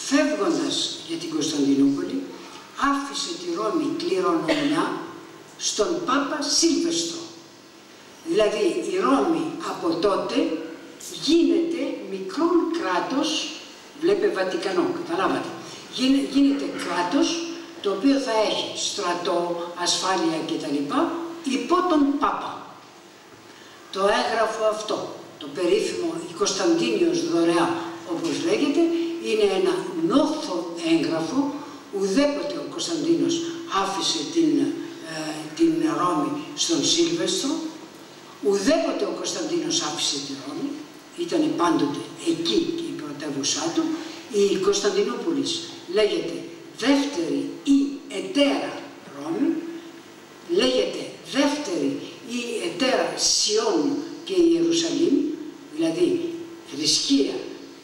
φεύγοντας για την Κωνσταντινούπολη, άφησε τη Ρώμη κληρονομιά στον Πάπα Σίλβεστρο. Δηλαδή η Ρώμη από τότε γίνεται μικρό κράτος, βλέπε Βατικανό, καταλάβατε, γίνεται κράτος το οποίο θα έχει στρατό, ασφάλεια κτλ. Υπό τον Πάπα. Το έγγραφο αυτό, το περίφημο η Κωνσταντίνιος Δωρεά, όπως λέγεται, είναι ένα νόθο έγγραφο. Ουδέποτε ο Κωνσταντίνος άφησε την Ρώμη στον Σίλβεστρο, ουδέποτε ο Κωνσταντίνος άφησε τη Ρώμη, ήταν πάντοτε εκεί και η πρωτεύουσά του. Η Κωνσταντινούπολη λέγεται δεύτερη ή ετέρα Ρώμη, λέγεται δεύτερη ή ετέρα Σιών και Ιερουσαλήμ, δηλαδή θρησκεία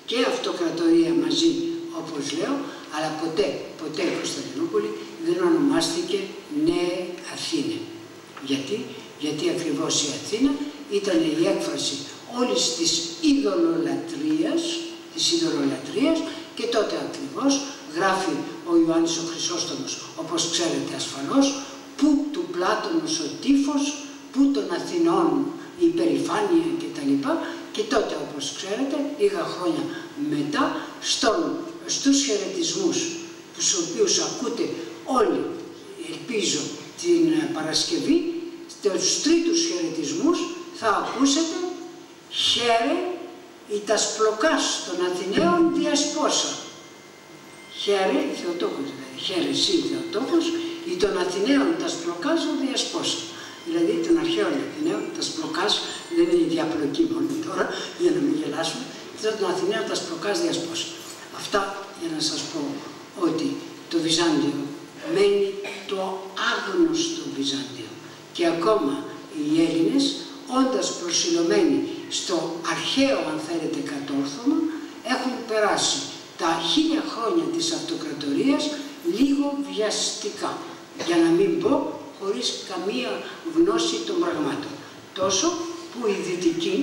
και αυτοκρατορία μαζί, όπως λέω, αλλά ποτέ η Κωνσταντινούπολη δεν ονομάστηκε Νέα Αθήνα. Γιατί ακριβώς η Αθήνα ήταν η έκφραση όλης της ειδωλολατρίας, και τότε ακριβώς γράφει ο Ιωάννης ο Χρυσόστομος, όπως ξέρετε ασφαλώς, που του Πλάτωνος ο τύφος, που των Αθηνών η υπερηφάνεια κτλ. Και τότε, όπως ξέρετε, λίγα χρόνια μετά, στους χαιρετισμούς, τους οποίους ακούτε όλοι, ελπίζω, την Παρασκευή, στους τρίτους χαιρετισμούς θα ακούσετε «Χαίρε η τασπλοκάς των Αθηναίων διασπόσα». Χαίρε, η Θεοτόκο δηλαδή, «Χαίρε εσύ Θεοτόκος, ή των Αθηναίων τασπλοκάς ο διασπόσα». Δηλαδή των αρχαίων Αθηναίων τασπλοκάς, δεν είναι η διαπλοκή μόνο τώρα, για να μην γελάσουμε, των Αθηναίων τασπλοκάς διασπόσα. Αυτά για να σας πω ότι το Βυζάντιο μένει το άγνωστο Βυζάντιο. Και ακόμα οι Έλληνες, όντας προσιλωμένοι στο αρχαίο, αν θέλετε, κατόρθωμα, έχουν περάσει τα 1000 χρόνια της αυτοκρατορίας λίγο βιαστικά, για να μην πω χωρίς καμία γνώση των πραγμάτων. Τόσο που οι Δυτικοί,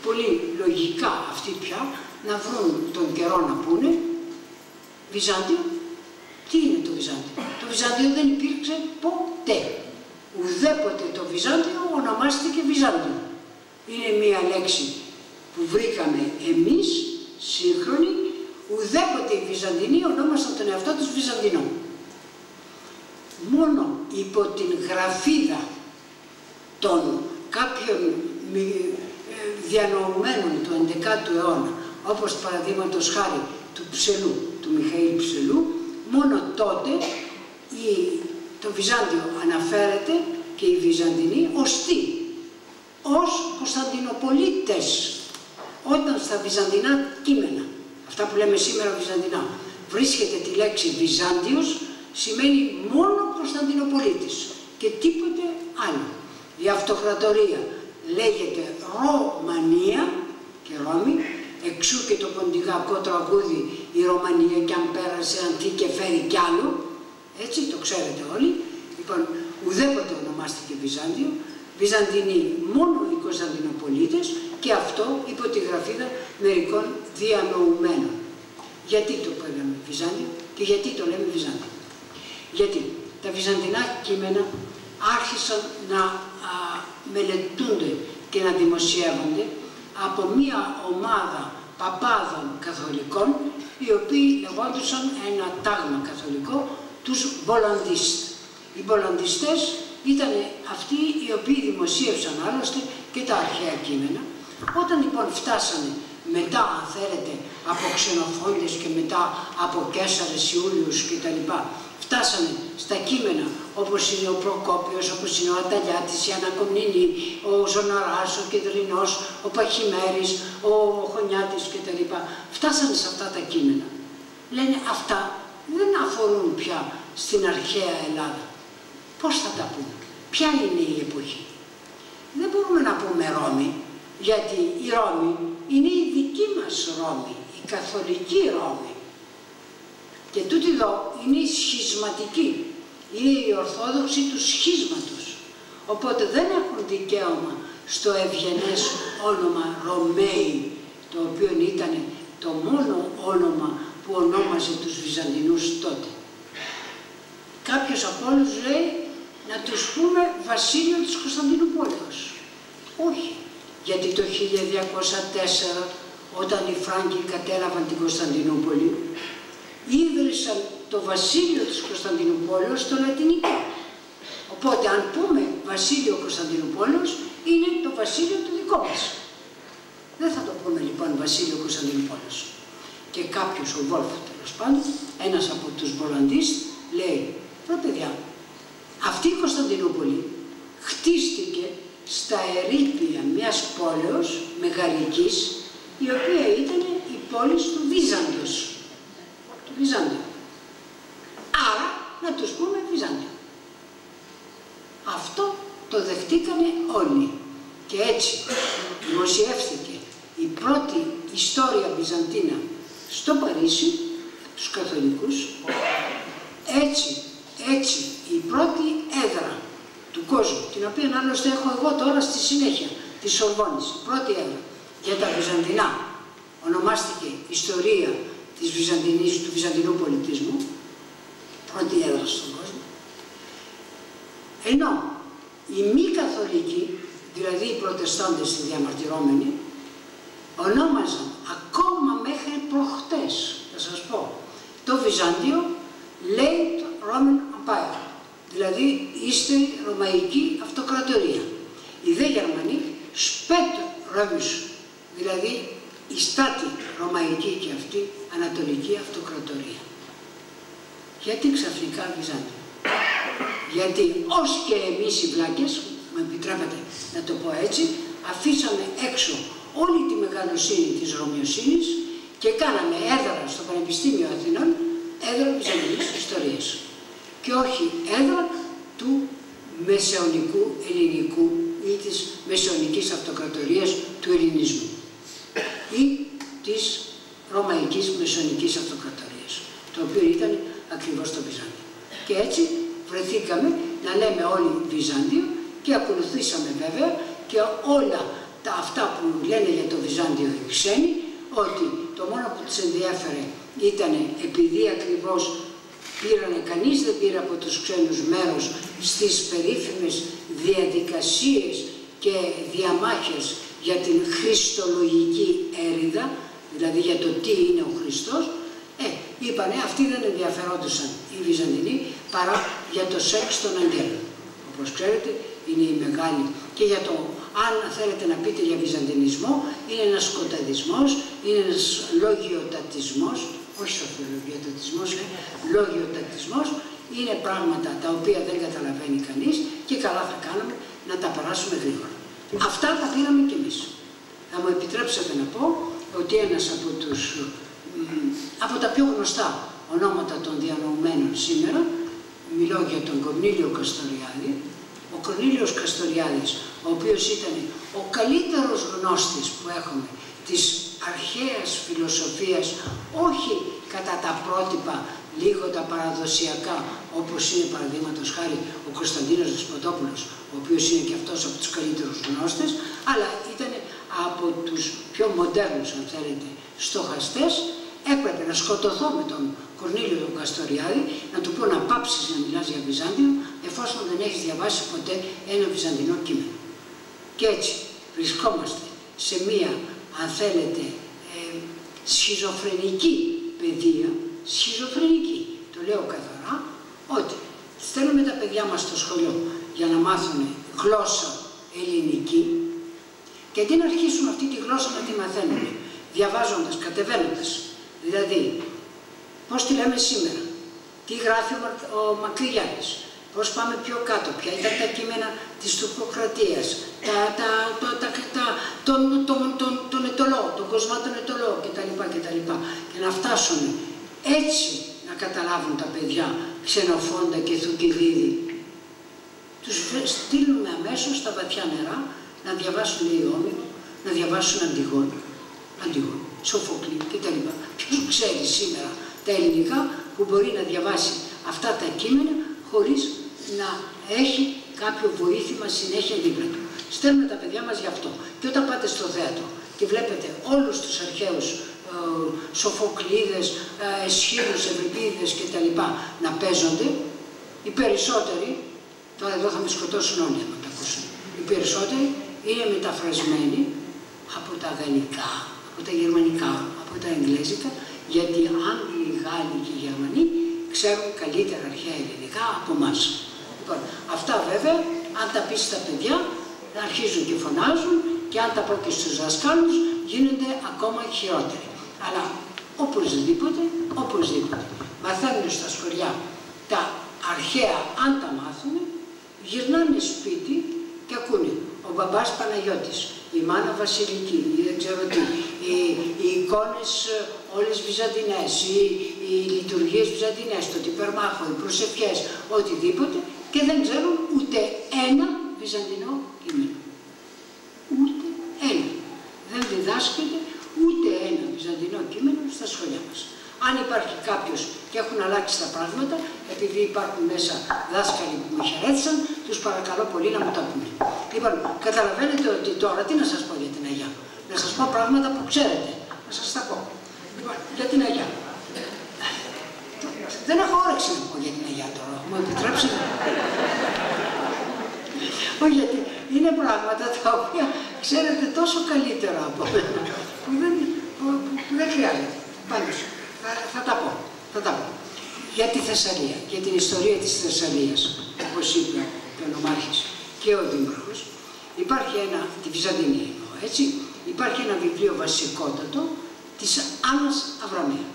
πολύ λογικά αυτοί πια, να βρουν τον καιρό να πούνε Βυζάντιο. Τι είναι το Βυζάντιο? Το Βυζάντιο δεν υπήρξε ποτέ. Ουδέποτε το Βυζάντιο ονομάστηκε Βυζάντιο. Είναι μία λέξη που βρήκαμε εμείς, σύγχρονοι, ουδέποτε οι Βυζαντινοί ονόμασαν τον εαυτό τους Βυζαντινό. Μόνο υπό την γραφίδα των κάποιων διανοουμένων του 11ου αιώνα, όπως παραδείγματος χάρη του Ψελού, του Μιχαήλ Ψελού, μόνο τότε το Βυζάντιο αναφέρεται και οι Βυζαντινοί ως τι? Ως Κωνσταντινοπολίτες. Όταν στα βυζαντινά κείμενα, αυτά που λέμε σήμερα βυζαντινά, βρίσκεται τη λέξη Βυζάντιος, σημαίνει μόνο Κωνσταντινοπολίτης και τίποτε άλλο. Η αυτοκρατορία λέγεται Ρωμανία και Ρώμη, εξού και το ποντιγακό τραγούδι η Ρωμανία κι αν πέρασε αντί και φέρει κι άλλο, έτσι το ξέρετε όλοι. Λοιπόν, ουδέποτε ονομάστηκε Βυζάντιο, Βυζαντινοί μόνο οι Κωνσταντινοπολίτες και αυτό υπό τη γραφίδα μερικών διανοουμένων. Γιατί το λέγαμε Βυζάντιο και γιατί το λέμε Βυζάντιο? Γιατί τα βυζαντινά κείμενα άρχισαν να μελετούνται και να δημοσιεύονται από μία ομάδα παπάδων καθολικών, οι οποίοι λεγόντουσαν ένα τάγμα καθολικό, τους Βολαντίστ. Οι Βολαντιστές ήταν αυτοί οι οποίοι δημοσίευσαν άλλωστε και τα αρχαία κείμενα. Όταν λοιπόν φτάσανε μετά, αν θέλετε, από Ξενοφόντες και μετά από Καίσαρες Ιούλιους κτλ. Φτάσανε στα κείμενα όπως είναι ο Προκόπιος, όπως είναι ο Αταλιάτης, η Ανακομνηνή, ο Ζωναράς, ο Κεντρινός, ο Παχημέρης, ο Χωνιάτης κτλ. Φτάσανε σε αυτά τα κείμενα. Λένε αυτά δεν αφορούν πια στην αρχαία Ελλάδα. Πώς θα τα πούμε? Ποια είναι η εποχή? Δεν μπορούμε να πούμε Ρώμη, γιατί η Ρώμη είναι η δική μας Ρώμη, η καθολική Ρώμη. Και τούτη εδώ είναι η σχισματική, είναι η ορθόδοξη του σχίσματος. Οπότε δεν έχουν δικαίωμα στο ευγενές όνομα Ρωμαίοι, το οποίο ήταν το μόνο όνομα που ονόμαζε τους Βυζαντινούς τότε. Κάποιος από όλους λέει να τους πούμε Βασίλειο της Κωνσταντινούπολης. Όχι, γιατί το 1204 όταν οι Φράγκοι κατέλαβαν την Κωνσταντινούπολη, ίδρυσαν το Βασίλειο της Κωνσταντινούπολης στο λατινικό. Οπότε αν πούμε Βασίλειο Κωνσταντινούπολης, είναι το Βασίλειο το δικό μας. Δεν θα το πούμε λοιπόν Βασίλειο Κωνσταντινούπολης. Και κάποιος, ο Βόλφο τέλος πάντων, ένας από τους Βολαντίστ, λέει, ρε παιδιά, αυτή η Κωνσταντινούπολη χτίστηκε στα ερείπια μιας πόλεως μεγαλικής, η οποία ήταν η πόλη του Βίζαντος. Του Βυζάντιου. Άρα να τους πούμε Βυζάντιο. Αυτό το δεχτήκανε όλοι. Και έτσι δημοσιεύθηκε η πρώτη ιστορία Βυζαντίνα στο Παρίσι, τους καθολικούς. Έτσι η πρώτη έδρα του κόσμου, την οποία άλλωστε έχω εγώ τώρα στη συνέχεια της Σορβόνης, η πρώτη έδρα για τα Βυζαντινά, ονομάστηκε Ιστορία της του Βυζαντινού πολιτισμού, πρώτη έδρα στον κόσμο. Ενώ οι μη καθολικοί, δηλαδή οι προτεστάντες οι διαμαρτυρόμενοι, ονόμαζαν ακόμα μέχρι προχτές, θα σας πω, το Βυζάντιο Late Roman Empire, δηλαδή ύστερη Ρωμαϊκή Αυτοκρατορία. Οι δε Γερμανοί Spät Römisch, δηλαδή η στάτη Ρωμαϊκή και αυτή Ανατολική Αυτοκρατορία. Γιατί ξαφνικά Βυζάντιο? Γιατί ως και εμείς οι βλάκες, με επιτρέπετε να το πω έτσι, αφήσαμε έξω όλη τη μεγαλοσύνη της Ρωμιοσύνης και κάναμε έδρα στο Πανεπιστήμιο Αθηνών, έδρα Βυζαντινής Ιστορίας και όχι έδρα του μεσαιωνικού ελληνικού ή της μεσαιωνικής αυτοκρατορίας του ελληνισμού ή της ρωμαϊκής μεσαιωνικής αυτοκρατορίας, το οποίο ήταν ακριβώς το Βυζάντιο. Και έτσι βρεθήκαμε να λέμε όλοι Βυζάντιο και ακολουθήσαμε βέβαια και όλα τα αυτά που λένε για το Βυζάντιο οι ξένοι, ότι το μόνο που τους ενδιέφερε ήταν επειδή ακριβώς κανείς δεν πήρε από τους ξένους μέρος στις περίφημες διαδικασίες και διαμάχες για την χριστολογική έρηδα, δηλαδή για το τι είναι ο Χριστός, είπανε αυτοί δεν ενδιαφερόντουσαν οι Βυζαντινοί παρά για το σεξ των αγγέλων. Όπως ξέρετε είναι η μεγάλη, και για το αν θέλετε να πείτε για βυζαντινισμό, είναι ένας σκοταδισμός, είναι ένας λόγιοτατισμός, όχι σοφιολογιοτατισμός, λόγιοτατισμός, είναι πράγματα τα οποία δεν καταλαβαίνει κανείς και καλά θα κάνουμε να τα περάσουμε γρήγορα. Αυτά τα πήραμε κι εμείς. Θα μου επιτρέψετε να πω ότι ένας από τα πιο γνωστά ονόματα των διανοουμένων σήμερα, μιλώ για τον Κορνήλιο Καστοριάδη. Ο Κορνήλιος Καστοριάδης, ο οποίος ήταν ο καλύτερος γνώστης που έχουμε της αρχαίας φιλοσοφίας, όχι κατά τα πρότυπα λίγο τα παραδοσιακά, όπως είναι παραδείγματος χάρη ο Κωνσταντίνος Δεσποτόπουλος, ο οποίος είναι και αυτός από τους καλύτερους γνώστες, αλλά ήταν από τους πιο μοντέρνους, αν θέλετε, στοχαστές. Έπρεπε να σκοτωθώ με τον Κορνήλιο τον Καστοριάδη, να του πω να πάψεις να μιλάς για Βυζάντιο, εφόσον δεν έχεις διαβάσει ποτέ ένα βυζαντινό κείμενο. Και έτσι βρισκόμαστε σε μία, αν θέλετε, σχιζοφρενική παιδεία, σχιζοφρενική, το λέω καθαρά, ότι στέλνουμε τα παιδιά μας στο σχολείο για να μάθουν γλώσσα ελληνική και αντί να αρχίσουν αυτή τη γλώσσα να τη μαθαίνουν, διαβάζοντας, κατεβαίνοντας, δηλαδή, πώς τη λέμε σήμερα, τι γράφει ο Μακρυγιάννης, πώς πάμε πιο κάτω, ποια ήταν τα κείμενα της Τουρκοκρατίας, τον ετωλό, τον κοσμάτων ετωλό κτλ. Και να φτάσουν έτσι να καταλάβουν τα παιδιά Ξενοφόντα και Θουκυδίδη. Τους στείλουμε αμέσως στα βαθιά νερά να διαβάσουν Ιώμηνο, να διαβάσουν Αντιγόνη, Σοφοκλή κτλ. Ποιος ξέρει σήμερα τα ελληνικά που μπορεί να διαβάσει αυτά τα κείμενα χωρίς να έχει κάποιο βοήθημα συνέχεια δίπλα του. Στέλνουμε τα παιδιά μας γι' αυτό. Και όταν πάτε στο θέατρο και βλέπετε όλους τους αρχαίους Σοφοκλίδες, Εσχύλους, Ευρυπίδες κτλ. Να παίζονται, οι περισσότεροι, τώρα εδώ θα με σκοτώσουν όλοι αν τα ακούσουν, οι περισσότεροι είναι μεταφρασμένοι από τα γαλλικά, από τα γερμανικά, από τα εγγλέζικα, γιατί οι Άγγλοι, οι Γάλλοι και οι Γερμανοί ξέρουν καλύτερα αρχαία ελληνικά από εμάς. Λοιπόν, αυτά βέβαια, αν τα πεις στα παιδιά, αρχίζουν και φωνάζουν και αν τα πω και στους δασκάλους, γίνονται ακόμα χειρότεροι. Αλλά οπωσδήποτε, μαθαίνουν στα σχολεία τα αρχαία, αν τα μάθουν, γυρνάνε σπίτι και ακούνε ο μπαμπάς Παναγιώτης, η μάνα Βασιλική, δεν ξέρω τι, οι εικόνες όλες βυζαντινές, οι λειτουργίες βυζαντινές, το τυπερμάχο, οι προσευχές, οτιδήποτε, και δεν ξέρουν ούτε ένα βυζαντινό κείμενο. Ούτε ένα. Δεν διδάσκεται ούτε ένα βυζαντινό κείμενο στα σχολεία μας. Αν υπάρχει κάποιος και έχουν αλλάξει τα πράγματα, επειδή υπάρχουν μέσα δάσκαλοι που με χαιρέτησαν, τους παρακαλώ πολύ να μου τα πούνε. Λοιπόν, καταλαβαίνετε ότι τώρα τι να σας πω για την Αγιά. Να σας πω πράγματα που ξέρετε. Να σας τα πω. Λοιπόν, για την Αγιά. Δεν έχω όρεξη να πω για την Αγιά τώρα. Μου επιτρέψετε. Όχι, γιατί είναι πράγματα τα οποία ξέρετε τόσο καλύτερα από μένα, που δεν χρειάζεται. Πάντως, θα τα πω. Για τη Θεσσαλία, για την ιστορία της Θεσσαλίας, όπως είπε και ο νομάρχης και ο δήμαρχος, υπάρχει τη Βυζαντινή εννοώ, έτσι, υπάρχει ένα βιβλίο βασικότατο της Άννας Αβραμέα.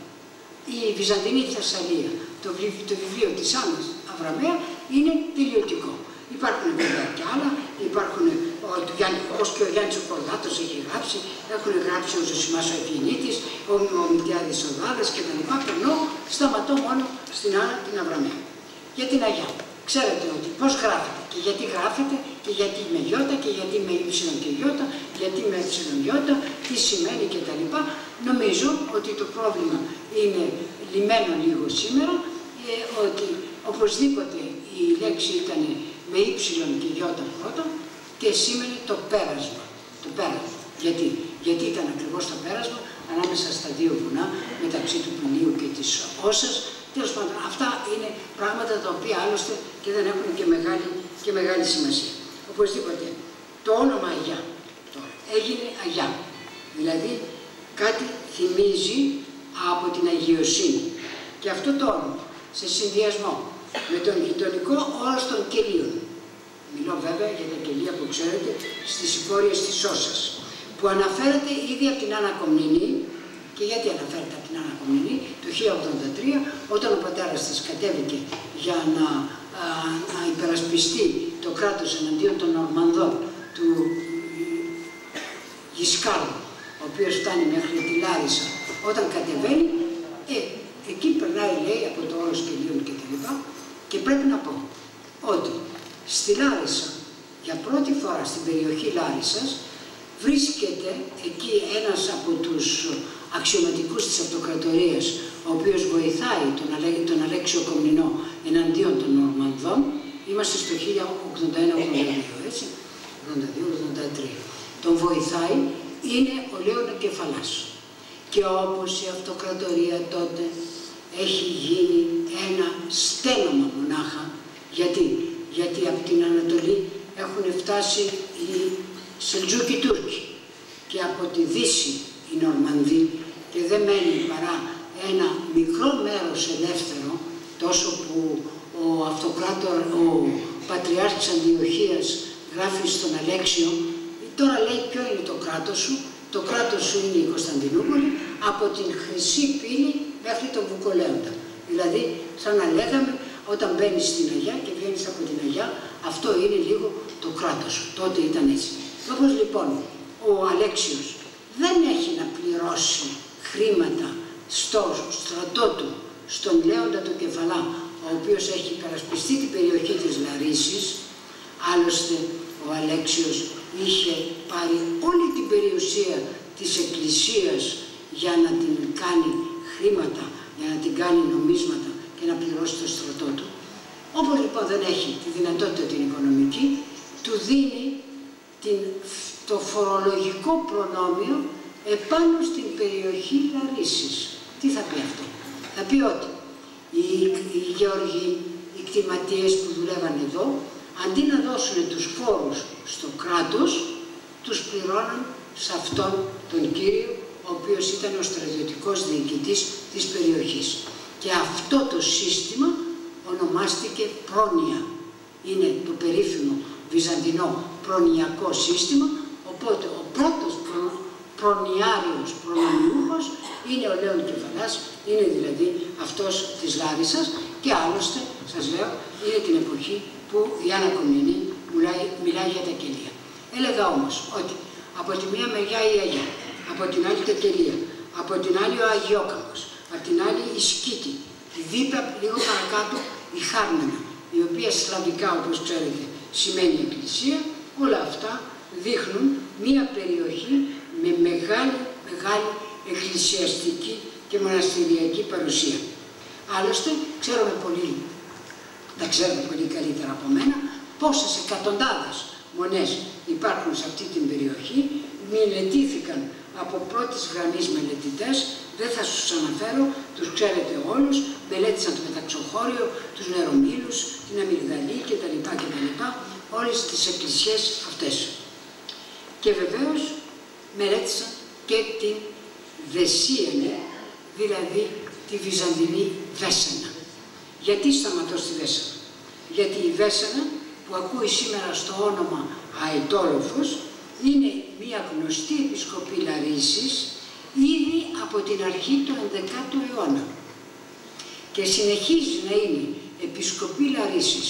Η Βυζαντινή Θεσσαλία, το βιβλίο της Άννας Αβραμέα είναι τελειωτικό. Υπάρχουν βέβαια και άλλα, υπάρχουν όπως και ο Γιάννης ο Κορδάτος έχει γράψει, έχουν γράψει ο Ζωσιμάς ο Ευγενίτης, ο Μητιάδης ο Δάδας κτλ. Ενώ σταματώ μόνο στην Άννα την Αβραμέα. Για την Αγιά. Ξέρετε ότι πώς γράφεται και γιατί με γιώτα και γιατί με ύψιλον και γιώτα, γιατί με ύψιλον γιώτα, τι σημαίνει κτλ. Νομίζω ότι το πρόβλημα είναι λυμένο λίγο σήμερα, ότι οπωσδήποτε η λέξη ήταν με ύψιλον και γιώτα πρώτα και σήμαινε το πέρασμα. Γιατί ήταν ακριβώς το πέρασμα ανάμεσα στα δύο βουνά, μεταξύ του Ποινίου και της Όσας. Τέλος πάντων, αυτά είναι πράγματα τα οποία άλλωστε και δεν έχουν και μεγάλη σημασία. Οπωσδήποτε, το όνομα Αγιά τώρα έγινε Αγιά. Δηλαδή, κάτι θυμίζει από την αγιοσύνη. Και αυτό το όνομα, σε συνδυασμό με τον γειτονικό όρος των κελίων, μιλώ βέβαια για τα κελία που ξέρετε στις υπόρειες της Σώσας, που αναφέρεται ήδη από την Άννα Κομνηνή. Και γιατί αναφέρεται από την Άννα Κομνηνή? Το 1083, όταν ο πατέρας της κατέβηκε για να υπερασπιστεί το κράτος εναντίον των Νορμανδών του Γισκάρου, ο οποίος φτάνει μέχρι τη Λάρισα, όταν κατεβαίνει, εκεί περνάει, λέει, από το όρος κελίων κτλ. Και πρέπει να πω ότι στη Λάρισα, για πρώτη φορά στην περιοχή Λάρισσας, βρίσκεται εκεί ένας από τους αξιωματικούς της Αυτοκρατορίας, ο οποίος βοηθάει τον Αλέξιο Κομνηνό εναντίον των Νορμανδών. Είμαστε στο 1081-82, έτσι, 82-83. Τον βοηθάει, είναι ο Λέων Κεφαλάς. Και όπως η Αυτοκρατορία τότε έχει γίνει ένα στένωμα μονάχα, γιατί από την Ανατολή έχουν φτάσει οι Σελτζούκοι Τούρκοι και από τη Δύση οι Νορμανδοί, και δεν μένει παρά ένα μικρό μέρος ελεύθερο, τόσο που ο Πατριάρχης Αντιοχίας γράφει στον Αλέξιο, τώρα λέει ποιο είναι το κράτος σου? Το κράτος σου είναι η Κωνσταντινούπολη, από την Χρυσή Πύλη μέχρι τον Βουκολέοντα. Δηλαδή, σαν να λέγαμε, όταν μπαίνεις στην Αγιά και βγαίνεις από την Αγιά, αυτό είναι λίγο το κράτος σου. Τότε ήταν έτσι. Όπως λοιπόν ο Αλέξιος δεν έχει να πληρώσει χρήματα στο στρατό του, στον Λέοντα τον Κεφαλά, ο οποίος έχει υπερασπιστεί την περιοχή της Λαρίσης. Άλλωστε ο Αλέξιος είχε πάρει όλη την περιουσία της Εκκλησίας για να την κάνει χρήματα, για να την κάνει νομίσματα και να πληρώσει το στρατό του. Όπως λοιπόν δεν έχει τη δυνατότητα την οικονομική, του δίνει το φορολογικό προνόμιο επάνω στην περιοχή Λαρίσης. Τι θα πει αυτό? Θα πει ότι οι γεωργοί, οι κτηματίες που δουλεύαν εδώ, αντί να δώσουν τους φόρους στο κράτος, τους πληρώναν σε αυτόν τον κύριο, ο οποίος ήταν ο στρατιωτικός διοικητής της περιοχής. Και αυτό το σύστημα ονομάστηκε πρόνοια. Είναι το περίφημο βυζαντινό προνοιακό σύστημα, οπότε ο πρώτος προνοιάριος προνομιούχος είναι ο Λέων Κεφαλάς, είναι δηλαδή αυτός της Λάρισσας, και άλλωστε, σας λέω, είναι την εποχή που η Άννα Κομνηνή μιλάει για τα κελία. Έλεγα όμως ότι από τη μία μεριά η Αγιά, από την άλλη τα κελία, από την άλλη ο Αγιόκαμος, από την άλλη η Σκήτη, δίπλα λίγο παρακάτω η Χάρμενα, η οποία σλαβικά, όπως ξέρετε, σημαίνει εκκλησία. Όλα αυτά δείχνουν μία περιοχή με μεγάλη εκκλησιαστική και μοναστηριακή παρουσία. Άλλωστε, τα ξέρουμε πολύ καλύτερα από μένα, πόσες εκατοντάδες μονές υπάρχουν σε αυτή την περιοχή. Μελετήθηκαν από πρώτης γραμμής μελετητές, δεν θα σας αναφέρω, τους ξέρετε όλους, μελέτησαν το Μεταξοχώριο, τους Νερομήλους, την Αμυγδαλή κτλ. Όλες τις εκκλησίες αυτές. Και βεβαίως μελέτησαν και την Δεσίαινη, δηλαδή τη Βυζαντινή Βέσσενα. Γιατί σταματώ στη Βέσσενα? Γιατί η Βέσσενα, που ακούει σήμερα στο όνομα Αετόλοφος, είναι μια γνωστή επισκοπή Λαρίσης ήδη από την αρχή του 11ου αιώνα και συνεχίζει να είναι επισκοπή Λαρίσης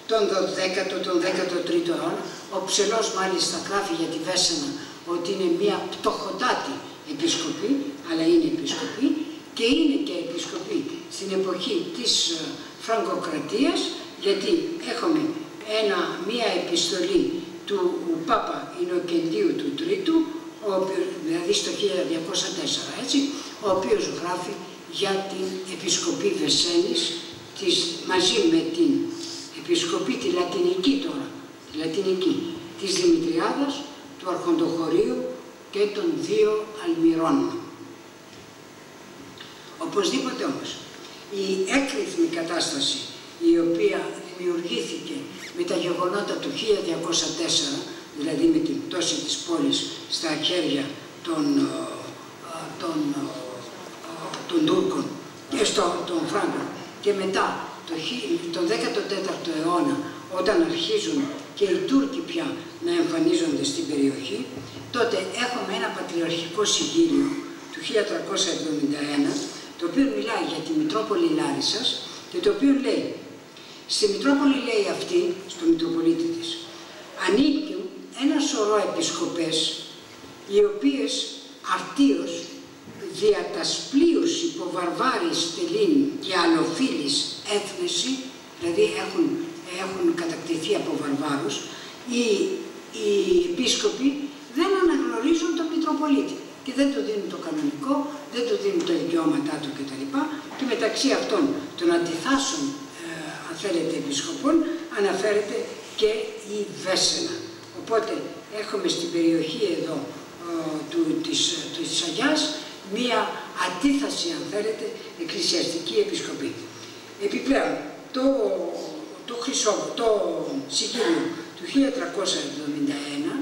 τον 12ο, τον 13ο αιώνα. Ο Ψελός μάλιστα γράφει για τη Βέσσενα ότι είναι μια πτωχοτάτη επισκοπή, αλλά είναι επισκοπή, και είναι και επισκοπή στην εποχή της Φραγκοκρατίας, γιατί έχουμε μία επιστολή του Πάπα Ινοκεντίου του Τρίτου, δηλαδή στο 1204, έτσι, ο οποίος γράφει για την επισκοπή Βεσσένης, μαζί με την επισκοπή τη Λατινική τώρα, τη Λατινική, της Δημητριάδας, του Αρχοντοχωρίου και των δύο Αλμυρών. Οπωσδήποτε όμως, η έκρηθμη κατάσταση η οποία δημιουργήθηκε με τα γεγονότα του 1204, δηλαδή με την πτώση της πόλης στα χέρια των των Τούρκων και των Φράγκων. Και μετά, τον 14ο αιώνα, όταν αρχίζουν και οι Τούρκοι πια να εμφανίζονται στην περιοχή, τότε έχουμε ένα πατριαρχικό συγκύριο του 1371, το οποίο μιλάει για τη Μητρόπολη Λάρισσας και το οποίο λέει, στη Μητρόπολη, λέει αυτή, στο Μητροπολίτη της, ανήκουν ένα σωρό επισκοπές, οι οποίες αρτίως δια τας πλοίους υποβαρβάρης τελήν και αλλοφίλης έθνεση, δηλαδή έχουν κατακτηθεί από βαρβάρους, οι επίσκοποι δεν αναγνωρίζουν τον Μητροπολίτη και δεν του δίνουν το κανονικό, δεν του δίνουν τα δικαιώματά του κτλ. Και μεταξύ αυτών των αντιθάσεων, αν θέλετε, επισκοπών, αναφέρεται και η Βέσσενα. Οπότε έχουμε στην περιοχή εδώ της Αγιάς μία αντίθαση, αν θέλετε, εκκλησιαστική επισκοπή. Επιπλέον, το συγκύριο του 1371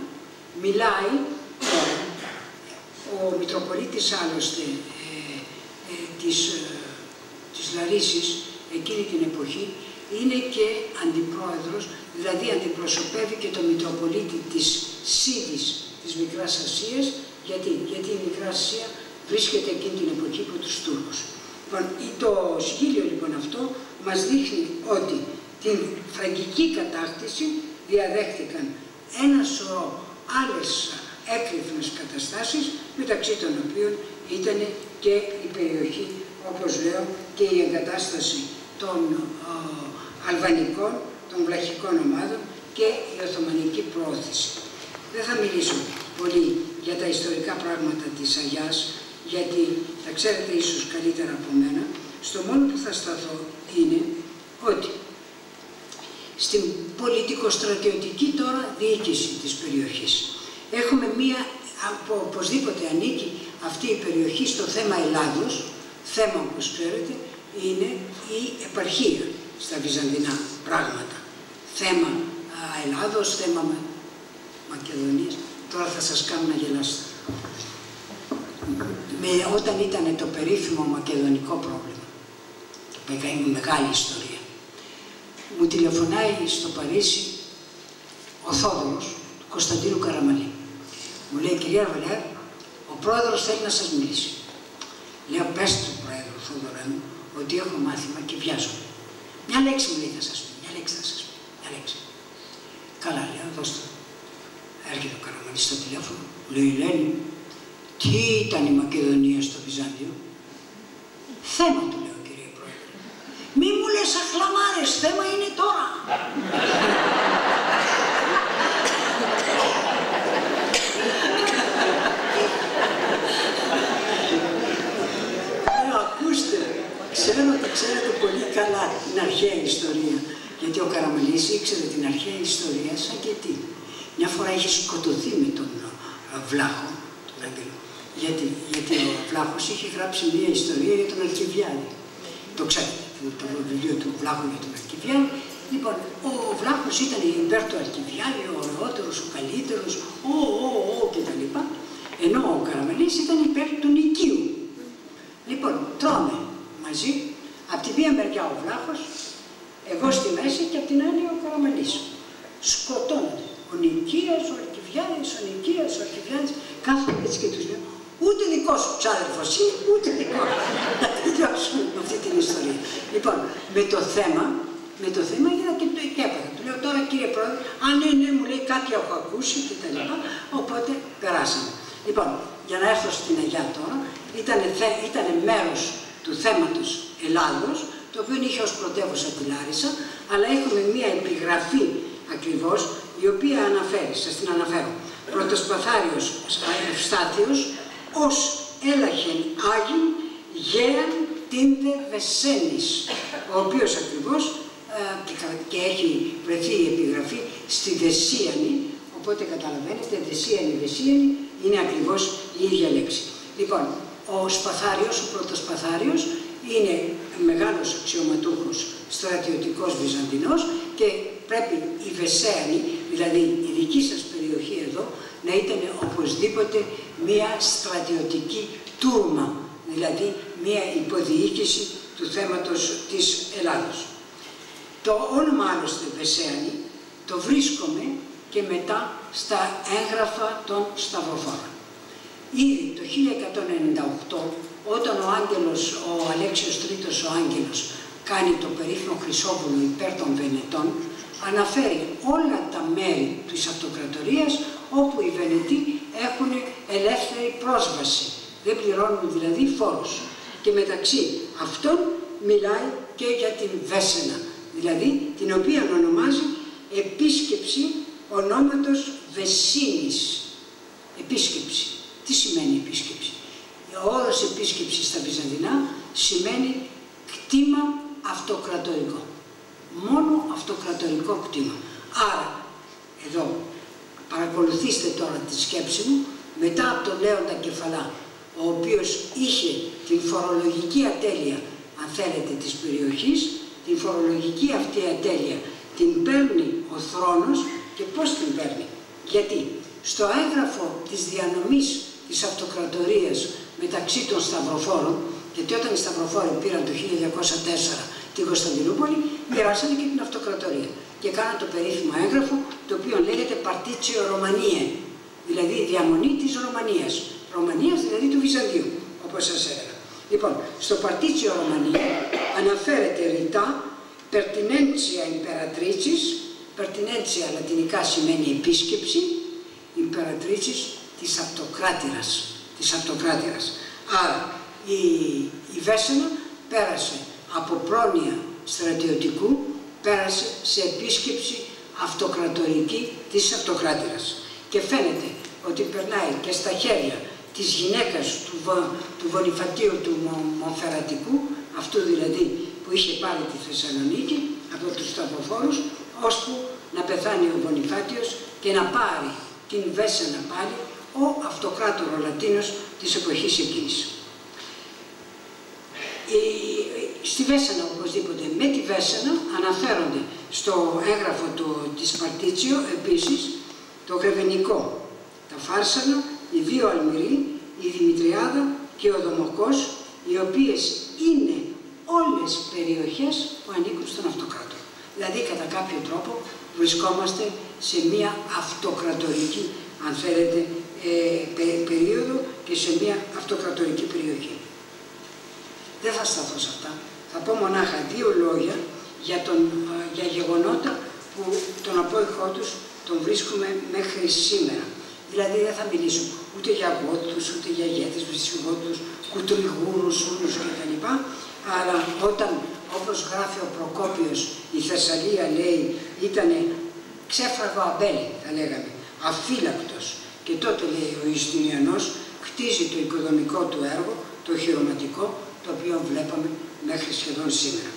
μιλάει, ο Μητροπολίτης άλλωστε της Λαρίσης εκείνη την εποχή είναι και αντιπρόεδρος, δηλαδή αντιπροσωπεύει και το Μητροπολίτη της Σύδης της Μικράς Ασίας, γιατί η Μικρά Ασία βρίσκεται εκείνη την εποχή από τους Τούρκους. Το συγκύριο λοιπόν αυτό μας δείχνει ότι την φραγκική κατάκτηση διαδέχτηκαν ένα σωρό άλλες έκρηθμες καταστάσεις, μεταξύ των οποίων ήταν και η περιοχή, όπως λέω, και η εγκατάσταση των αλβανικών, των βλαχικών ομάδων και η Οθωμανική προώθηση. Δεν θα μιλήσω πολύ για τα ιστορικά πράγματα της Αγιάς, γιατί τα ξέρετε ίσως καλύτερα από μένα. Στο μόνο που θα σταθώ είναι ότι στην πολιτικο-στρατιωτική τώρα διοίκηση της περιοχής έχουμε μία, οπωσδήποτε ανήκει αυτή η περιοχή στο θέμα Ελλάδος, θέμα όπως ξέρετε είναι η επαρχία στα Βυζαντινά πράγματα. Θέμα Ελλάδος, θέμα Μακεδονίας, τώρα θα σας κάνω να γελάσετε. Όταν ήταν το περίφημο μακεδονικό πρόβλημα, η μεγάλη ιστορία, μου τηλεφωνάει στο Παρίσι ο Θόδωρος του Κωνσταντίνου Καραμαλή. Μου λέει, κυρία Αρβελέρ, ο πρόεδρος θέλει να σας μιλήσει. Λέω, πες του πρόεδρο Θόδωρα μου ότι έχω μάθημα και βιάζομαι. Μια λέξη μου λέει θα σας πει, μια λέξη θα σας πει, μια λέξη. Καλά, λέω, δώστε. Έρχεται ο Καραμαλής στο τηλέφωνο, μου λέει, Ελένη, τι ήταν η Μακεδονία στο Βυζάντιο? Θέμα του λέω, κύριε πρόεδρε. Μη μου λες αχλαμάρες, θέμα είναι τώρα. Ακούστε, ξέρετε πολύ καλά την αρχαία ιστορία. Γιατί ο Καραμαλής ήξερε την αρχαία ιστορία σαν και τι. Μια φορά είχε σκοτωθεί με τον Βλάχο, τον Άγγελο. Γιατί ο Βλάχος είχε γράψει μια ιστορία για τον Αλκιβιάδη. Το ξέρετε, το βιβλίο του Βλάχου για τον Αλκιβιάδη. Λοιπόν, ο Βλάχος ήταν υπέρ του Αλκιβιάδη, ο ωραιότερος, ο καλύτερος, κτλ. Ενώ ο Καραμαλής ήταν υπέρ του Νικίου. Λοιπόν, τρώμε μαζί, από τη μία μεριά ο Βλάχος, εγώ στη μέση και από την άλλη ο Καραμαλής. Σκοτώνονται. Ο Νικίας, ο Αλκιβιάδης, ο Νικίας, ο Αλκιβιάδης, κάθονται έτσι και τους λέω, ούτε δικό σου ξάδερφος είναι, ούτε δικό σου. Να τελειώσουμε με αυτή την ιστορία. Λοιπόν, με το θέμα είδα και το έπαθα. Του λέω τώρα κύριε πρόεδρε, ναι, μου λέει κάτι έχω ακούσει κτλ. Οπότε περάσαμε. Λοιπόν, για να έρθω στην Αγιά τώρα, ήταν μέρος του θέματος Ελλάδος, το οποίο είχε ως πρωτεύουσα τη Λάρισα, αλλά έχουμε μία επιγραφή ακριβώς, η οποία αναφέρει, σας την αναφέρω, πρωτοσπαθάριος Ευστάθιος, ως έλαχεν Άγιν γέαν τίντε Βεσένης, ο οποίος ακριβώς και έχει βρεθεί η επιγραφή στη Δεσίανη, οπότε καταλαβαίνετε, Δεσίανη είναι ακριβώς η ίδια λέξη. Λοιπόν, ο Σπαθάριος, ο πρωτοσπαθάριος, είναι μεγάλος αξιωματούχος στρατιωτικός Βυζαντινός και πρέπει οι Βεσσέανοι, δηλαδή η δική σας περιοχή, περιοχή εδώ να ήταν οπωσδήποτε μία στρατιωτική τούρμα, δηλαδή μία υποδιοίκηση του θέματος της Ελλάδος. Το όνομα άλλωστε Βεσσέανη το βρίσκομαι και μετά στα έγγραφα των Σταυροφόρων. Ήδη το 1198, όταν ο Αλέξιος Τρίτος ο Άγγελος κάνει το περίφημο Χρυσόβουλο υπέρ των Βενετών, αναφέρει όλα τα μέρη της αυτοκρατορίας όπου οι Βενετοί έχουν ελεύθερη πρόσβαση, δεν πληρώνουν δηλαδή φόρους. Και μεταξύ αυτών μιλάει και για την Βέσσενα, δηλαδή την οποία ονομάζει επίσκεψη ονόματος Βεσσίνης. Επίσκεψη. Τι σημαίνει επίσκεψη? Ο όρος επίσκεψη στα Βυζαντινά σημαίνει κτήμα αυτοκρατορικό. Μόνο αυτοκρατορικό κτήμα. Άρα, εδώ, παρακολουθήστε τώρα τη σκέψη μου, μετά από τον Λέοντα Κεφαλά, ο οποίος είχε την φορολογική ατέλεια, αν θέλετε, της περιοχής, την φορολογική αυτή ατέλεια την παίρνει ο θρόνος. Και πώς την παίρνει? Γιατί στο έγγραφο της διανομής της αυτοκρατορίας μεταξύ των Σταυροφόρων, γιατί όταν οι Σταυροφόροι πήραν το 1204 την Κωνσταντινούπολη, μοιράσανε και την αυτοκρατορία και κάναν το περίφημο έγγραφο, το οποίο λέγεται Παρτίτσιο Ρωμανίε, δηλαδή η διαμονή της Ρωμανίας. Ρωμανίας δηλαδή του Βυζαντίου, όπως σας έλεγα. Λοιπόν, στο Παρτίτσιο Ρωμανίε αναφέρεται ρητά Pertinentia Imperatricis, Pertinentia λατινικά σημαίνει επίσκεψη, Imperatricis της αυτοκράτηρας. Άρα η Βέσσενα πέρασε από πρόνοια στρατιωτικού, πέρασε σε επίσκεψη αυτοκρατορική της αυτοκράτηρας. Και φαίνεται ότι περνάει και στα χέρια της γυναίκας του Βονιφατίου του Μονφερατικού, αυτού δηλαδή που είχε πάρει τη Θεσσαλονίκη από τους Σταυροφόρους, ώσπου να πεθάνει ο Βονιφάτιος και να πάρει την Βέσσενα πάλι ο αυτοκράτορο Λατίνος της εποχής εκείνης. Στη Βέσσενα οπωσδήποτε, με τη Βέσσενα αναφέρονται στο έγγραφο της Παρτίτσιο επίσης το Γρεβενικό, τα Φάρσαλα, οι δύο Αλμυροί, η Δημητριάδα και ο Δομοκός, οι οποίες είναι όλες περιοχές που ανήκουν στον αυτοκράτορο. Δηλαδή κατά κάποιο τρόπο βρισκόμαστε σε μια αυτοκρατορική, αν θέλετε, περίοδο και σε μια αυτοκρατορική περιοχή. Δεν θα σταθώ σε αυτά. Θα πω μονάχα δύο λόγια για γεγονότα που τον απόϊχό τους τον βρίσκουμε μέχρι σήμερα. Δηλαδή δεν θα μιλήσω ούτε για γότους, ούτε για ηγέτες, βυσσιγότους, κουτριγούρους, ούρους κτλ. Αλλά όταν, όπως γράφει ο Προκόπιος, η Θεσσαλία λέει ήταν ξέφραγο αμπέλι, θα λέγαμε, αφύλακτος. Και τότε λέει ο Ιουστινιανός χτίζει το οικοδομικό του έργο, το χειροματικό, το οποίο βλέπαμε μέχρι σχεδόν σήμερα.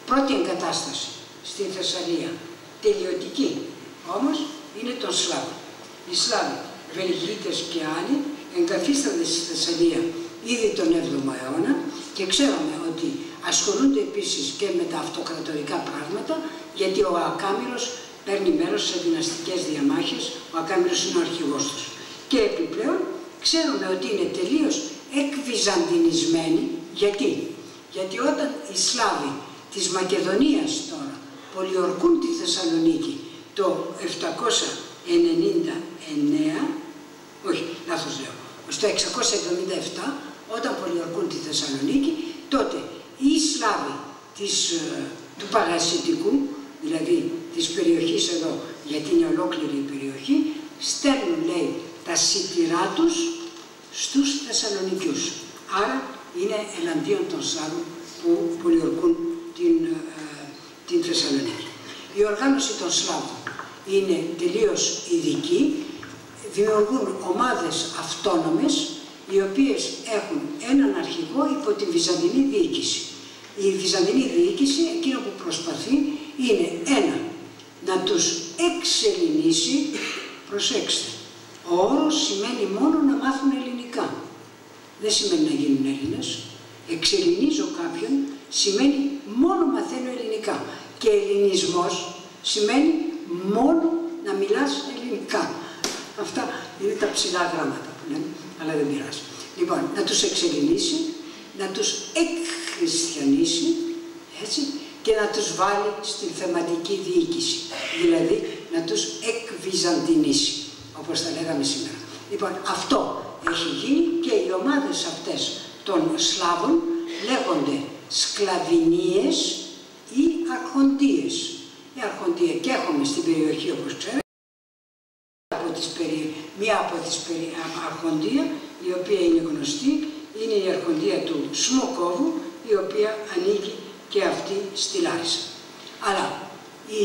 Πρώτη εγκατάσταση στη Θεσσαλία, τελειωτική όμως, είναι των Σλάβων. Οι Σλάβοι, Βελγίτες και άλλοι, εγκαθίστανται στη Θεσσαλία ήδη τον 7ο αιώνα και ξέρουμε ότι ασχολούνται επίσης και με τα αυτοκρατορικά πράγματα, γιατί ο Ακάμηρος παίρνει μέρος σε δυναστικές διαμάχες, ο Ακάμηρος είναι ο αρχηγός τους. Και επιπλέον ξέρουμε ότι είναι τελείως εκβυζαντινισμένοι. Γιατί όταν οι Σλάβοι της Μακεδονίας τώρα πολιορκούν τη Θεσσαλονίκη το 799, όχι, λάθος λέω, στο 677, όταν πολιορκούν τη Θεσσαλονίκη, τότε οι Σλάβοι του Παγασιτικού, δηλαδή της περιοχής εδώ, γιατί είναι ολόκληρη η περιοχή, στέλνουν, λέει, τα σιτηρά τους στους Θεσσαλονικιούς. Άρα είναι εναντίον των Σλάβων που πολιορκούν την Θεσσαλονίκη. Η οργάνωση των Σλάβων είναι τελείως ειδική, δημιουργούν ομάδες αυτόνομες, οι οποίες έχουν έναν αρχηγό υπό τη Βυζαντινή διοίκηση. Η Βυζαντινή διοίκηση εκείνο που προσπαθεί είναι ένα, να τους εξελληνίσει, προσέξτε, ο όρος σημαίνει μόνο να μάθουν ελληνικά. Δεν σημαίνει να γίνουν Έλληνες. Εξελληνίζω κάποιον σημαίνει μόνο μαθαίνω ελληνικά. Και ελληνισμός σημαίνει μόνο να μιλάς ελληνικά. Αυτά είναι τα ψηλά γράμματα που λέμε, αλλά δεν πειράζει. Λοιπόν, να τους εξελληνίσει, να τους εκχριστιανίσει, έτσι, και να τους βάλει στην θεματική διοίκηση, δηλαδή να τους εκβυζαντινήσει, όπως τα λέγαμε σήμερα. Λοιπόν, αυτό έχει γίνει και οι ομάδες αυτές των Σλάβων λέγονται σκλαβινίες ή αρχοντίες. Η αρχοντία και έχουμε στην περιοχή, όπως ξέρετε, μία από τις αρχοντία, η οποία είναι γνωστή, είναι η αρχοντία του Σμοκόβου, η οποία ανήκει και αυτή στη Λάρισα. Αλλά η